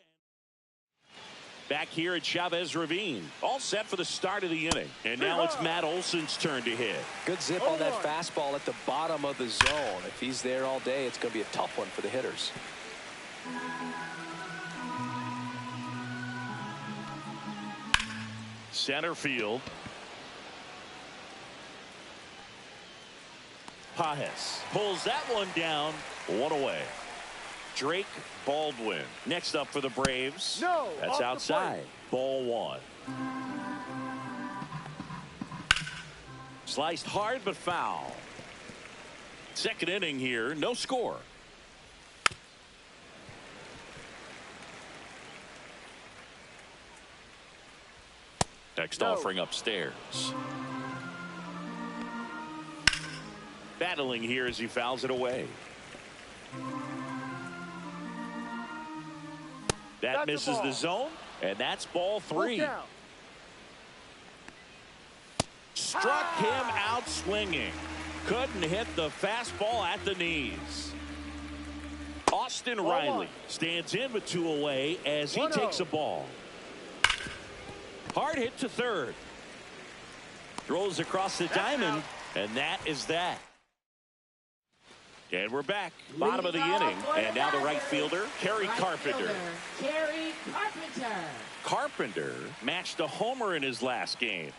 Speaker 1: Back here at Chavez Ravine. All set for the start of the inning. And now it's Matt Olson's turn to hit.
Speaker 2: Good zip on that fastball at the bottom of the zone. If he's there all day, it's going to be a tough one for the hitters.
Speaker 1: Center field. Pajes pulls that one down. One away. Drake Baldwin next up for the Braves.
Speaker 4: No,
Speaker 1: that's outside. Ball one. Sliced hard but foul. Second inning here. No score. Next offering upstairs. Battling here as he fouls it away. That misses the zone, and that's ball three. Struck him out swinging. Couldn't hit the fastball at the knees. Austin Riley stands in with two away as he takes a ball. Hard hit to third. Throws across the diamond, and that is that. And we're back. Bottom of the inning. And now the right fielder, Kerry Carpenter.
Speaker 3: Kerry Carpenter.
Speaker 1: Carpenter matched a homer in his last game.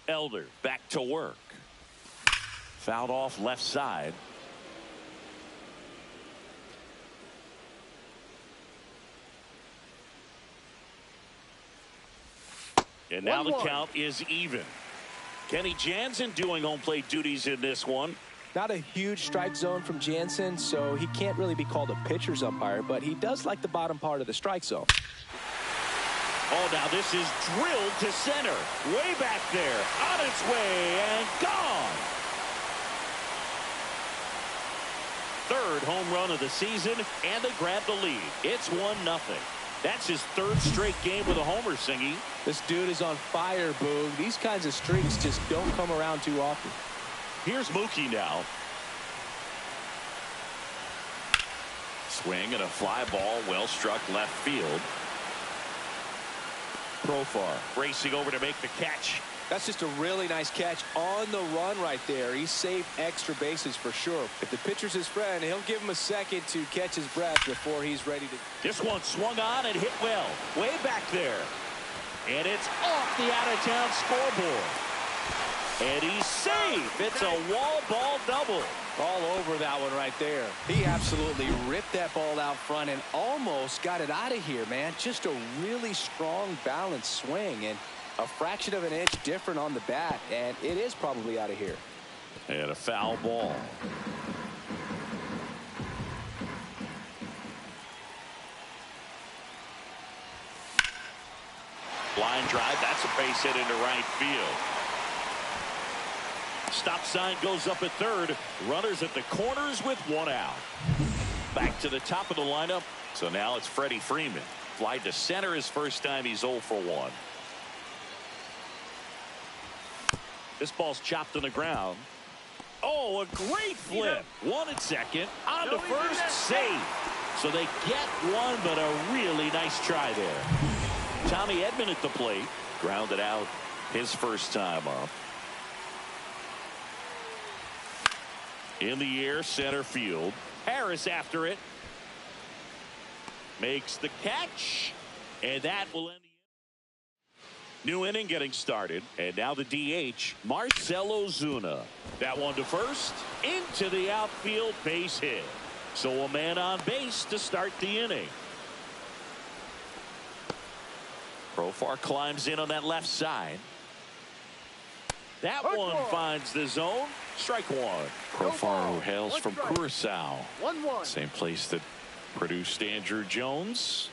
Speaker 1: Elder back to work. Fouled off left side. And now the count is even. Kenny Jansen doing home plate duties in this one.
Speaker 2: Not a huge strike zone from Jansen, so he can't really be called a pitcher's umpire, but he does like the bottom part of the strike zone.
Speaker 1: Oh, now this is drilled to center. Way back there. On its way and gone. Third home run of the season, and they grab the lead. It's 1-0. That's his third straight game with a homer, Singy.
Speaker 2: This dude is on fire, Boog. These kinds of streaks just don't come around too often.
Speaker 1: Here's Mookie now. Swing and a fly ball, well struck left field. Profar racing over to make the catch.
Speaker 2: That's just a really nice catch on the run right there. He saved extra bases for sure. If the pitcher's his friend, he'll give him a second to catch his breath before he's ready to.
Speaker 1: This one swung on and hit well. Way back there. And it's off the out-of-town scoreboard. And he's safe. It's a wall ball double.
Speaker 2: All over that one right there. He absolutely ripped that ball out front and almost got it out of here, man. Just a really strong, balanced swing, and a fraction of an inch different on the bat, and it is probably out of here.
Speaker 1: And a foul ball. Line drive. That's a base hit into right field. Stop sign goes up at third. Runners at the corners with one out. Back to the top of the lineup. So now it's Freddie Freeman. Fly to center his first time. He's 0 for 1. This ball's chopped on the ground. Oh, a great flip. One at second. On to first. Save. So they get one, but a really nice try there. Tommy Edman at the plate. Grounded out his first time up. In the air, center field. Harris after it. Makes the catch. And that will end the new inning getting started. And now the DH, Marcell Ozuna. That one to first. Into the outfield, base hit. So a man on base to start the inning. Profar climbs in on that left side. That one finds the zone. Strike one. Profar, who hails from Curacao.
Speaker 4: 1-1.
Speaker 1: Same place that produced Andrew Jones.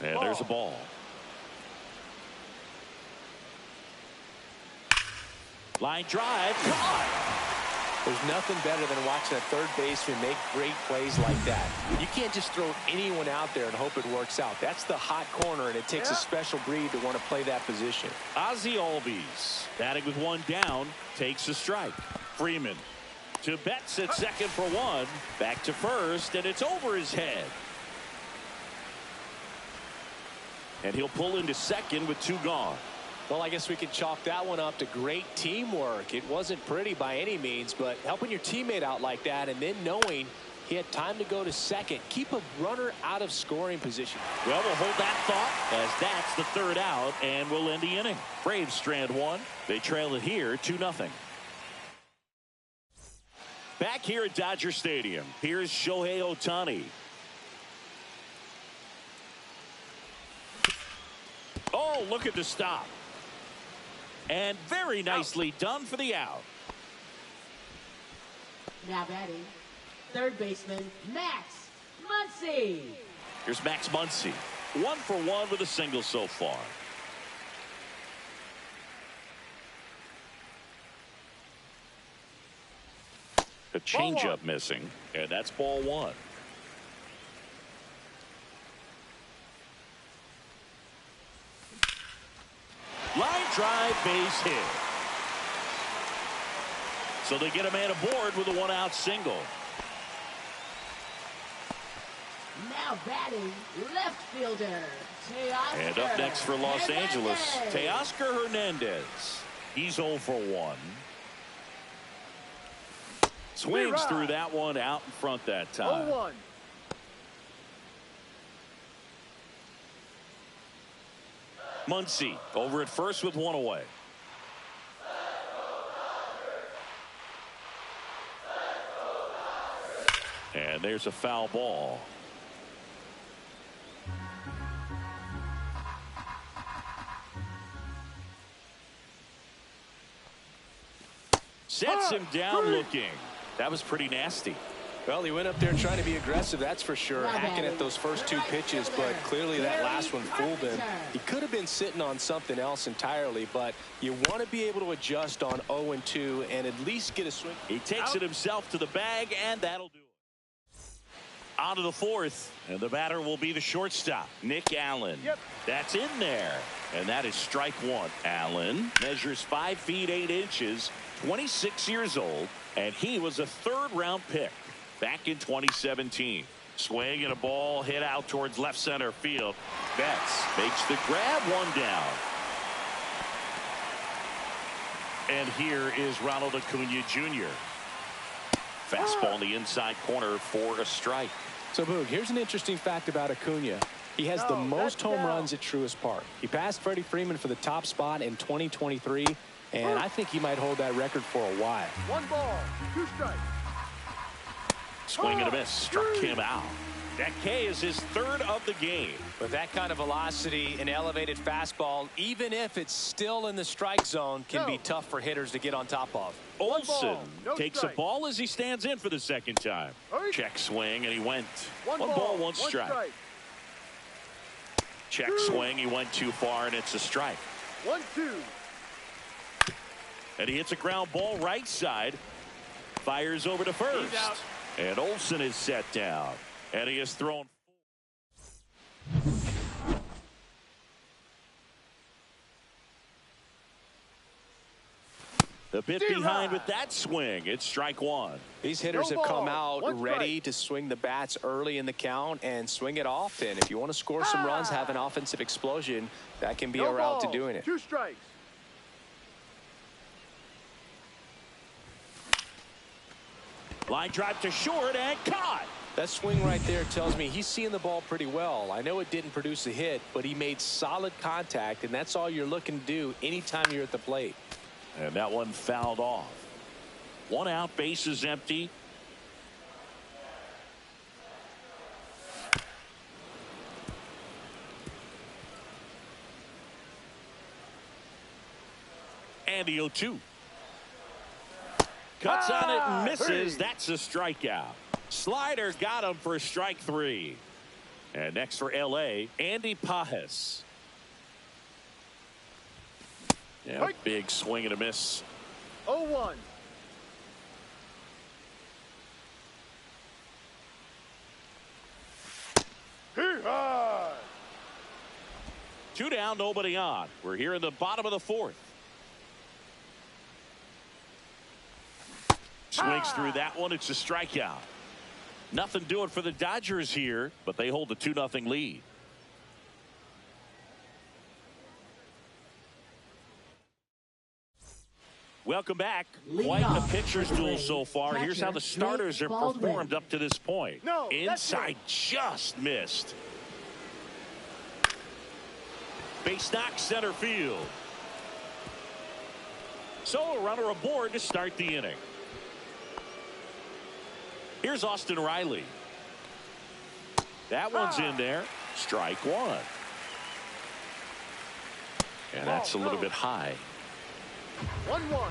Speaker 1: And there's a ball. Line drive. Caught.
Speaker 2: There's nothing better than watching a third baseman make great plays like that. You can't just throw anyone out there and hope it works out. That's the hot corner, and it takes a special breed to want to play that position.
Speaker 1: Ozzie Albies, batting with one down, takes a strike. Freeman to Betts at second for one. Back to first, and it's over his head. And he'll pull into second with two gone.
Speaker 2: Well, I guess we can chalk that one up to great teamwork. It wasn't pretty by any means, but helping your teammate out like that and then knowing he had time to go to second. Keep a runner out of scoring position.
Speaker 1: Well, we'll hold that thought as that's the third out, and we'll end the inning. Braves strand one. They trail it here 2-0. Back here at Dodger Stadium, here's Shohei Ohtani. Oh, look at the stop. And very nicely done for the out.
Speaker 3: Now batting, third baseman, Max Muncy.
Speaker 1: Here's Max Muncy. 1 for 1 with a single so far. A changeup missing, and that's ball one. Line drive, base hit. So they get a man aboard with a one-out single.
Speaker 3: Now batting, left fielder, Teoscar.
Speaker 1: And up next for Los Angeles,
Speaker 3: Hernandez.
Speaker 1: Teoscar Hernandez. He's 0 for 1. Swings through that one out in front that time.
Speaker 4: 0-1.
Speaker 1: Muncy over at first with one away. And there's a foul ball. Sets him down looking. That was pretty nasty.
Speaker 2: Well, he went up there trying to be aggressive, that's for sure, hacking at those first two pitches, but clearly that last one fooled him. He could have been sitting on something else entirely, but you want to be able to adjust on 0-2 and at least get a swing.
Speaker 1: He takes it himself to the bag, and that'll do it. On to the fourth, and the batter will be the shortstop, Nick Allen. That's in there, and that is strike one. Allen measures 5 feet 8 inches, 26 years old, and he was a third-round pick back in 2017. Swing and a ball hit out towards left center field. Betts makes the grab, one down. And here is Ronald Acuna Jr. Fastball in the inside corner for a strike.
Speaker 2: So, Boog, here's an interesting fact about Acuna. He has the most home runs at Truist Park. He passed Freddie Freeman for the top spot in 2023, And I think he might hold that record for a while.
Speaker 4: 1 ball, 2 strikes.
Speaker 1: Swing and a miss. Struck him out. That K is his 3rd of the game.
Speaker 2: With that kind of velocity, an elevated fastball, even if it's still in the strike zone, can be tough for hitters to get on top of.
Speaker 1: Olsen takes a ball as he stands in for the 2nd time. Check swing, and he went 1 ball, 1 strike. Check swing, he went too far, and it's a strike.
Speaker 4: 1-2.
Speaker 1: And he hits a ground ball right side. Fires over to first. And Olsen is set down. And he is thrown. A bit behind with that swing. It's strike 1.
Speaker 2: These hitters have come out ready to swing the bats early in the count and swing it often. If you want to score some runs, have an offensive explosion, that can be a route to doing it.
Speaker 4: 2 strikes.
Speaker 1: Line drive to short and caught.
Speaker 2: That swing right there tells me he's seeing the ball pretty well. I know it didn't produce a hit, but he made solid contact, and that's all you're looking to do anytime you're at the plate.
Speaker 1: And that one fouled off. 1 out, base is empty. And the 0-2. Cuts on it and misses. That's a strikeout. Slider got him for strike 3. And next for LA, Andy Pajes. Yeah, big swing and a miss.
Speaker 4: 0-1.
Speaker 1: Two down, nobody on. We're here in the bottom of the 4th. Swings through that one. It's a strikeout. Nothing doing for the Dodgers here, but they hold a 2-0 lead. Welcome back. Quite the pitcher's duel so far. Here's how the starters are performed up to this point. Inside, just missed. Base knock, center field. So a runner aboard to start the inning. Here's Austin Riley. That one's in there. Strike 1. And that's a little bit high.
Speaker 4: 1-1.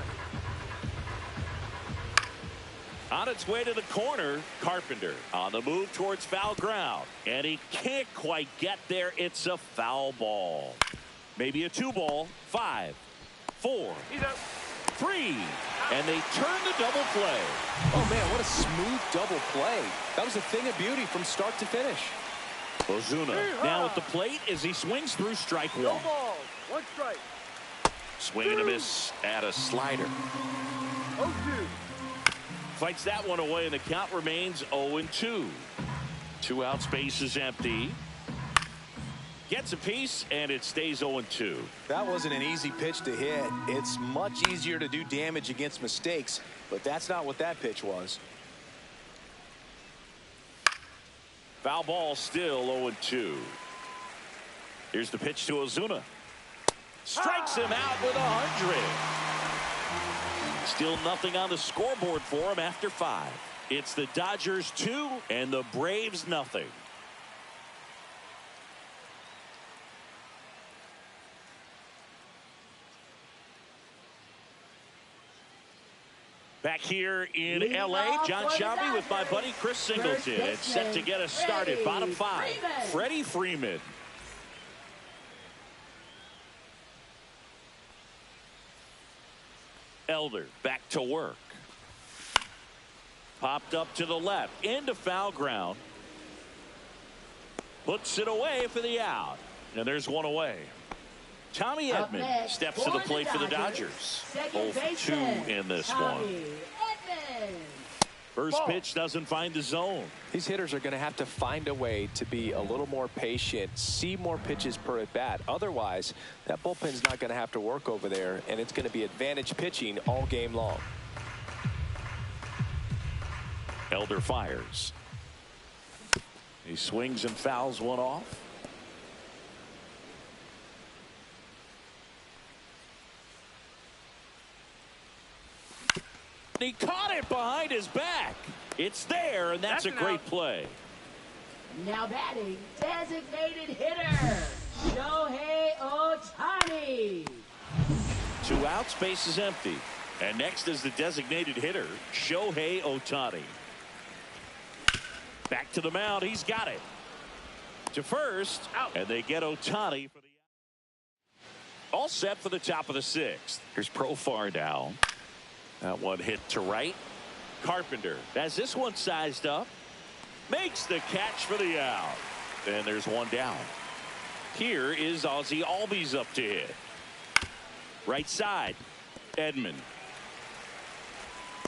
Speaker 1: On its way to the corner, Carpenter on the move towards foul ground. And he can't quite get there. It's a foul ball. Maybe a 2-ball. 5, 4, 3. And they turn the double play.
Speaker 2: Oh, man, what a smooth double play. That was a thing of beauty from start to finish.
Speaker 1: Ozuna now at the plate as he swings through strike 1.
Speaker 4: 1 ball, 1 strike.
Speaker 1: Swing and a miss at a slider.
Speaker 4: 0-2.
Speaker 1: Fights that one away, and the count remains 0-2. 2 outs, base is empty. Gets a piece, and it stays 0-2.
Speaker 2: That wasn't an easy pitch to hit. It's much easier to do damage against mistakes, but that's not what that pitch was.
Speaker 1: Foul ball, still 0-2. Here's the pitch to Ozuna. Strikes him out with 100. Still nothing on the scoreboard for him after 5. It's the Dodgers 2 and the Braves nothing. Back here in LA, John Shabby with my buddy Chris Singleton. It's set to get us started. Bottom 5, Freddie Freeman. Elder back to work. Popped up to the left into foul ground. Puts it away for the out. And there's one away. Tommy Edman steps to the plate for the Dodgers. 0-2 in this one. First pitch doesn't find the zone.
Speaker 2: These hitters are going to have to find a way to be a little more patient, see more pitches per at bat. Otherwise, that bullpen's not going to have to work over there, and it's going to be advantage pitching all game long.
Speaker 1: Elder fires. He swings and fouls one off. He caught it behind his back. It's there, and that's a great play.
Speaker 3: Now batting, designated hitter, Shohei Ohtani.
Speaker 1: 2 outs, base is empty. And next is the designated hitter, Shohei Ohtani. Back to the mound. He's got it. To first, and they get Ohtani for the out. All set for the top of the 6th. Here's Profar now. That one hit to right. Carpenter has this one sized up. Makes the catch for the out. And there's one down. Here is Ozzie Albies up to hit. Right side. Edman.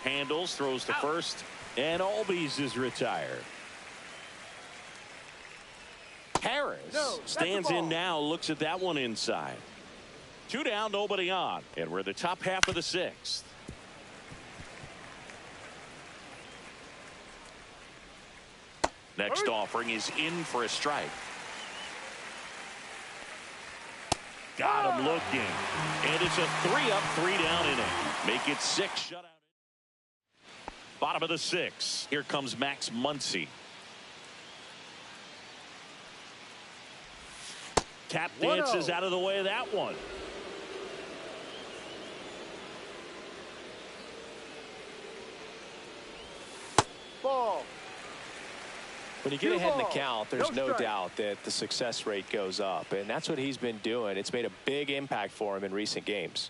Speaker 1: Handles, throws to first, and Albies is retired. Harris stands in now, looks at that one inside. 2 down, nobody on, and we're the top half of the 6th. Next offering is in for a strike. Got him looking, and it's a 3-up, 3-down inning. Make it 6 shutout. Bottom of the 6th. Here comes Max Muncy. Tap dances out of the way of that one.
Speaker 4: Ball.
Speaker 2: When you get ahead in the count, there's no doubt that the success rate goes up, and that's what he's been doing. It's made a big impact for him in recent games.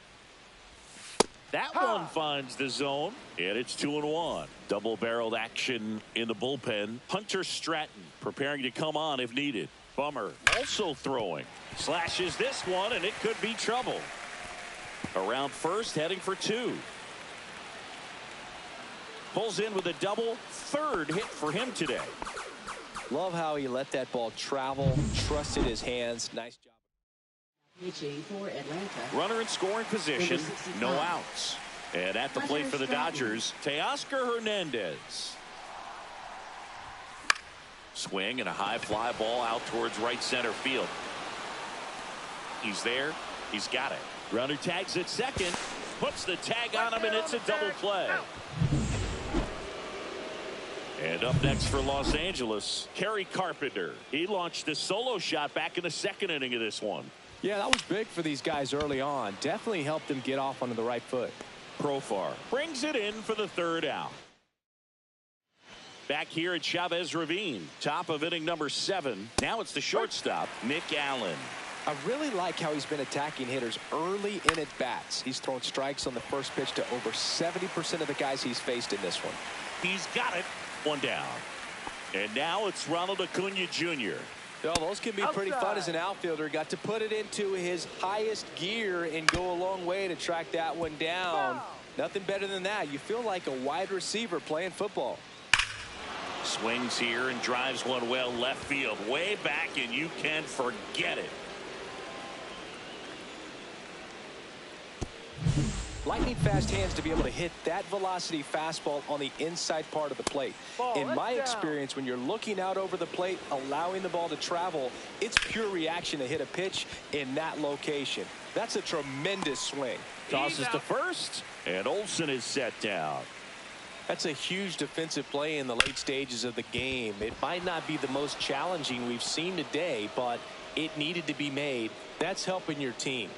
Speaker 1: That one finds the zone, and it's 2-1. Double-barreled action in the bullpen. Hunter Stratton preparing to come on if needed. Bummer also throwing. Slashes this one, and it could be trouble. Around first, heading for 2. Pulls in with a double. 3rd hit for him today.
Speaker 2: Love how he let that ball travel, trusted his hands. Nice job.
Speaker 3: Pitching for Atlanta.
Speaker 1: Runner in scoring position, no outs. And at the plate for the Dodgers, Teoscar Hernandez. Swing and a high fly ball out towards right center field. He's there. He's got it. Runner tags at second, puts the tag on him, and it's a double play. And up next for Los Angeles, Kerry Carpenter. He launched a solo shot back in the 2nd inning of this one.
Speaker 2: Yeah, that was big for these guys early on. Definitely helped them get off onto the right foot.
Speaker 1: Profar brings it in for the 3rd out. Back here at Chavez Ravine, top of inning number 7. Now it's the shortstop, Nick Allen.
Speaker 2: I really like how he's been attacking hitters early in at bats. He's thrown strikes on the first pitch to over 70% of the guys he's faced in this one.
Speaker 1: He's got it. 1 down. And now it's Ronald Acuna Jr.
Speaker 2: Well, those can be pretty fun as an outfielder. Got to put it into his highest gear and go a long way to track that one down. Nothing better than that. You feel like a wide receiver playing football.
Speaker 1: Swings here and drives one well left field. Way back, and you can forget it.
Speaker 2: Lightning fast hands to be able to hit that velocity fastball on the inside part of the plate. In my experience, when you're looking out over the plate, allowing the ball to travel, it's pure reaction to hit a pitch in that location. That's a tremendous swing.
Speaker 1: Tosses to first, and Olsen is set down.
Speaker 2: That's a huge defensive play in the late stages of the game. It might not be the most challenging we've seen today, but it needed to be made. That's helping your team.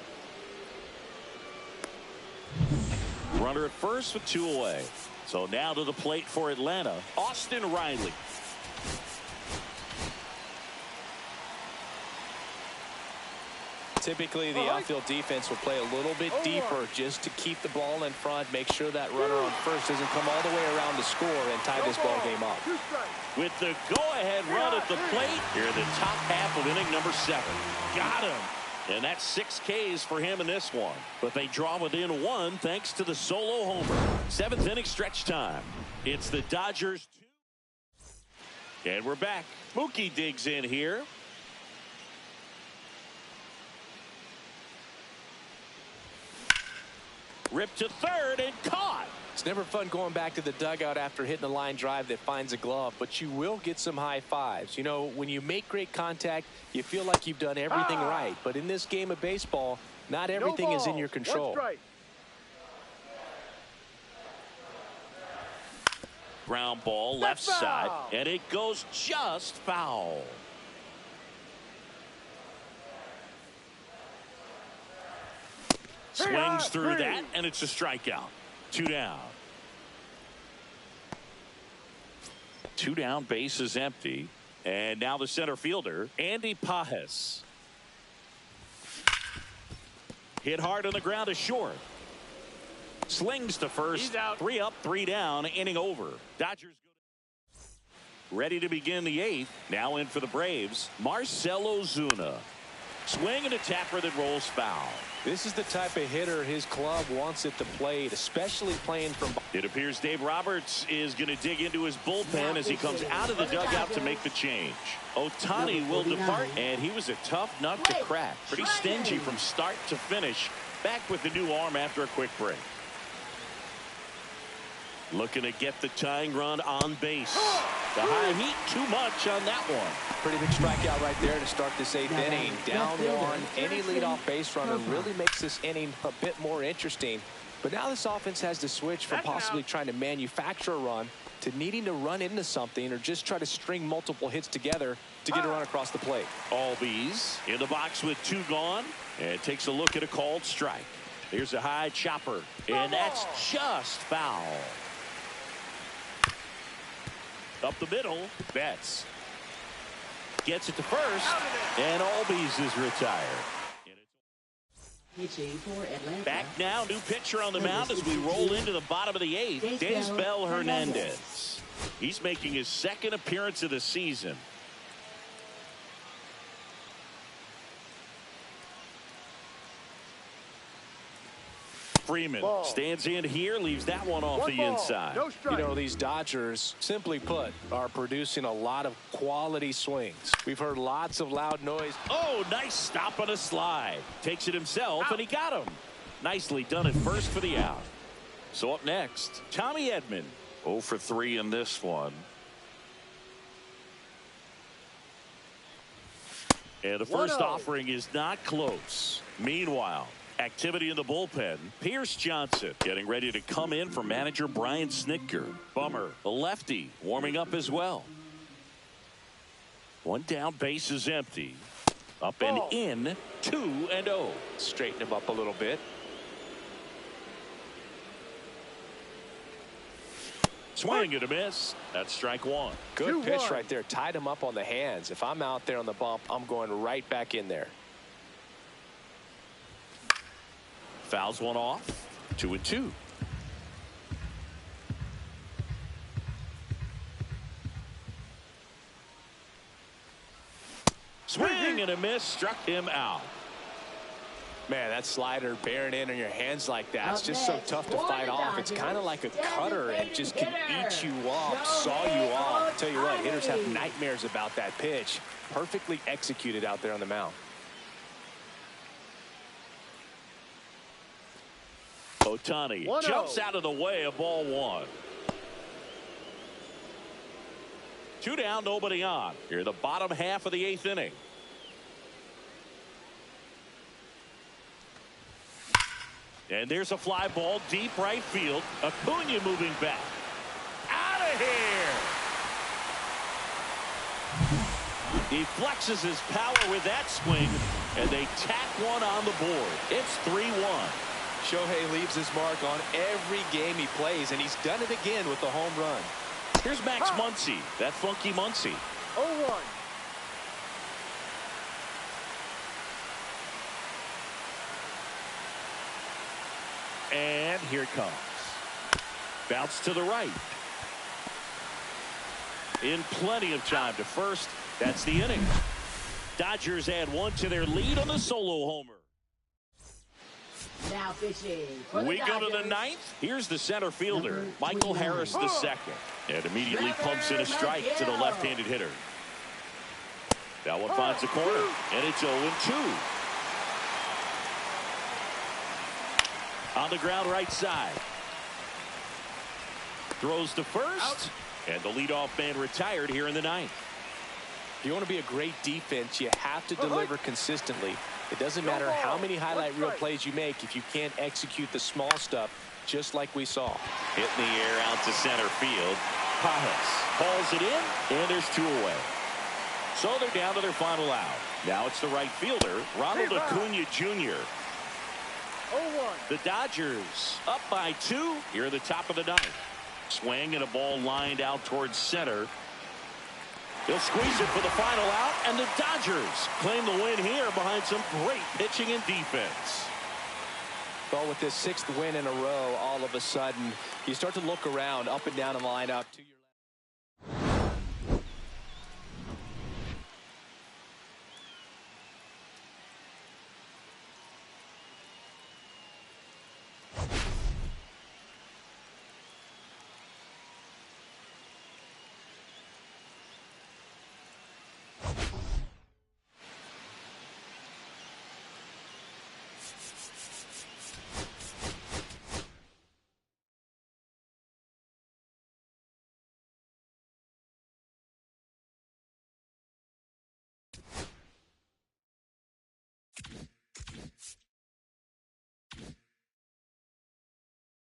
Speaker 1: Runner at first with 2 away. So now to the plate for Atlanta, Austin Riley.
Speaker 2: Typically, the outfield defense will play a little bit deeper just to keep the ball in front, make sure that runner on first doesn't come all the way around to score and tie this ball game up.
Speaker 1: With the go-ahead run at the plate, here in the top half of inning number 7. Got him. And that's 6 Ks for him in this one. But they draw within 1 thanks to the solo homer. 7th inning stretch time. It's the Dodgers 2. And we're back. Mookie digs in here. Ripped to third and caught.
Speaker 2: It's never fun going back to the dugout after hitting a line drive that finds a glove, but you will get some high fives. You know, when you make great contact, you feel like you've done everything right. But in this game of baseball, not everything is in your control.
Speaker 1: Ground ball left side, and it goes just foul. Swings through that, and it's a strikeout. 2 down. 2 down, base is empty. And now the center fielder, Andy Pajes. Hit hard on the ground to short. Slings to first. 3 up, 3 down, inning over. Dodgers ready to begin the 8th. Now in for the Braves, Marcell Ozuna. Swing and a tapper that rolls foul.
Speaker 2: This is the type of hitter his club wants at the plate, especially playing from.
Speaker 1: It appears Dave Roberts is going to dig into his bullpen as he comes out of the dugout to make the change. Ohtani will depart, and he was a tough nut to crack. Pretty stingy from start to finish. Back with the new arm after a quick break. Looking to get the tying run on base. The high heat, too much on that one.
Speaker 2: Pretty big strikeout right there to start this 8th inning. Down 1. Any leadoff base runner really makes this inning a bit more interesting. But now this offense has to switch from possibly trying to manufacture a run to needing to run into something or just try to string multiple hits together to get a run across the plate.
Speaker 1: Albies in the box with 2 gone, and takes a look at a called strike. Here's a high chopper, and that's just foul. Up the middle, Betts gets it to first, and Albies is retired.
Speaker 3: Pitching for Atlanta.
Speaker 1: Back now, new pitcher on the mound as we roll into the bottom of the 8th. Dif.All Hernandez. He's making his 2nd appearance of the season. Freeman stands in here, leaves that one off the inside.
Speaker 4: No
Speaker 2: you know, these Dodgers, simply put, are producing a lot of quality swings. We've heard lots of loud noise.
Speaker 1: Oh, nice stop on a slide. Takes it himself, and he got him. Nicely done at first for the out. So up next, Tommy Edman. 0 for 3 in this one. And the first offering is not close. Meanwhile, activity in the bullpen. Pierce Johnson getting ready to come in for manager Brian Snitker. Bummer, the lefty, warming up as well. 1 down, base is empty. Up and in, 2-0.
Speaker 2: Straighten him up a little bit.
Speaker 1: Swing and a miss. That's strike 1.
Speaker 2: Good pitch right there. Tied him up on the hands. If I'm out there on the bump, I'm going right back in there.
Speaker 1: Fouls one off. 2-2. Swing and a miss. Struck him out.
Speaker 2: Man, that slider bearing in on your hands like that, it's just so tough to fight off. It's kind of like a cutter and just can eat you up, saw you off. Tell you what, hitters have nightmares about that pitch. Perfectly executed out there on the mound.
Speaker 1: Ohtani jumps out of the way of ball 1. 2 down, nobody on. Here in the bottom half of the 8th inning. And there's a fly ball deep right field. Acuna moving back. Out of here. He flexes his power with that swing, and they tack one on the board. It's 3-1.
Speaker 2: Shohei leaves his mark on every game he plays, and he's done it again with the home run.
Speaker 1: Here's Max Muncy, that funky Muncy.
Speaker 4: 0-1.
Speaker 1: And here it comes. Bounce to the right. In plenty of time to first. That's the inning. Dodgers add 1 to their lead on the solo homer.
Speaker 3: Now pitching for
Speaker 1: We
Speaker 3: the
Speaker 1: go to the
Speaker 3: Dodgers.
Speaker 1: 9th. Here's the center fielder, Michael Harris II. And immediately pumps in a strike to the left-handed hitter. That one finds the corner, and it's 0-2. On the ground right side. Throws to first, and the leadoff man retired here in the 9th.
Speaker 2: If you want to be a great defense, you have to deliver consistently. It doesn't matter how many highlight reel plays you make if you can't execute the small stuff, just like we saw.
Speaker 1: Hit in the air out to center field. Pajes calls it in, and there's 2 away. So they're down to their final out. Now it's the right fielder, Ronald Acuna Jr.
Speaker 4: 0-1.
Speaker 1: The Dodgers up by 2 here at the top of the 9th. Swing and a ball lined out towards center. He'll squeeze it for the final out, and the Dodgers claim the win here behind some great pitching and defense.
Speaker 2: Well, with this 6th win in a row, all of a sudden, you start to look around up and down the lineup to your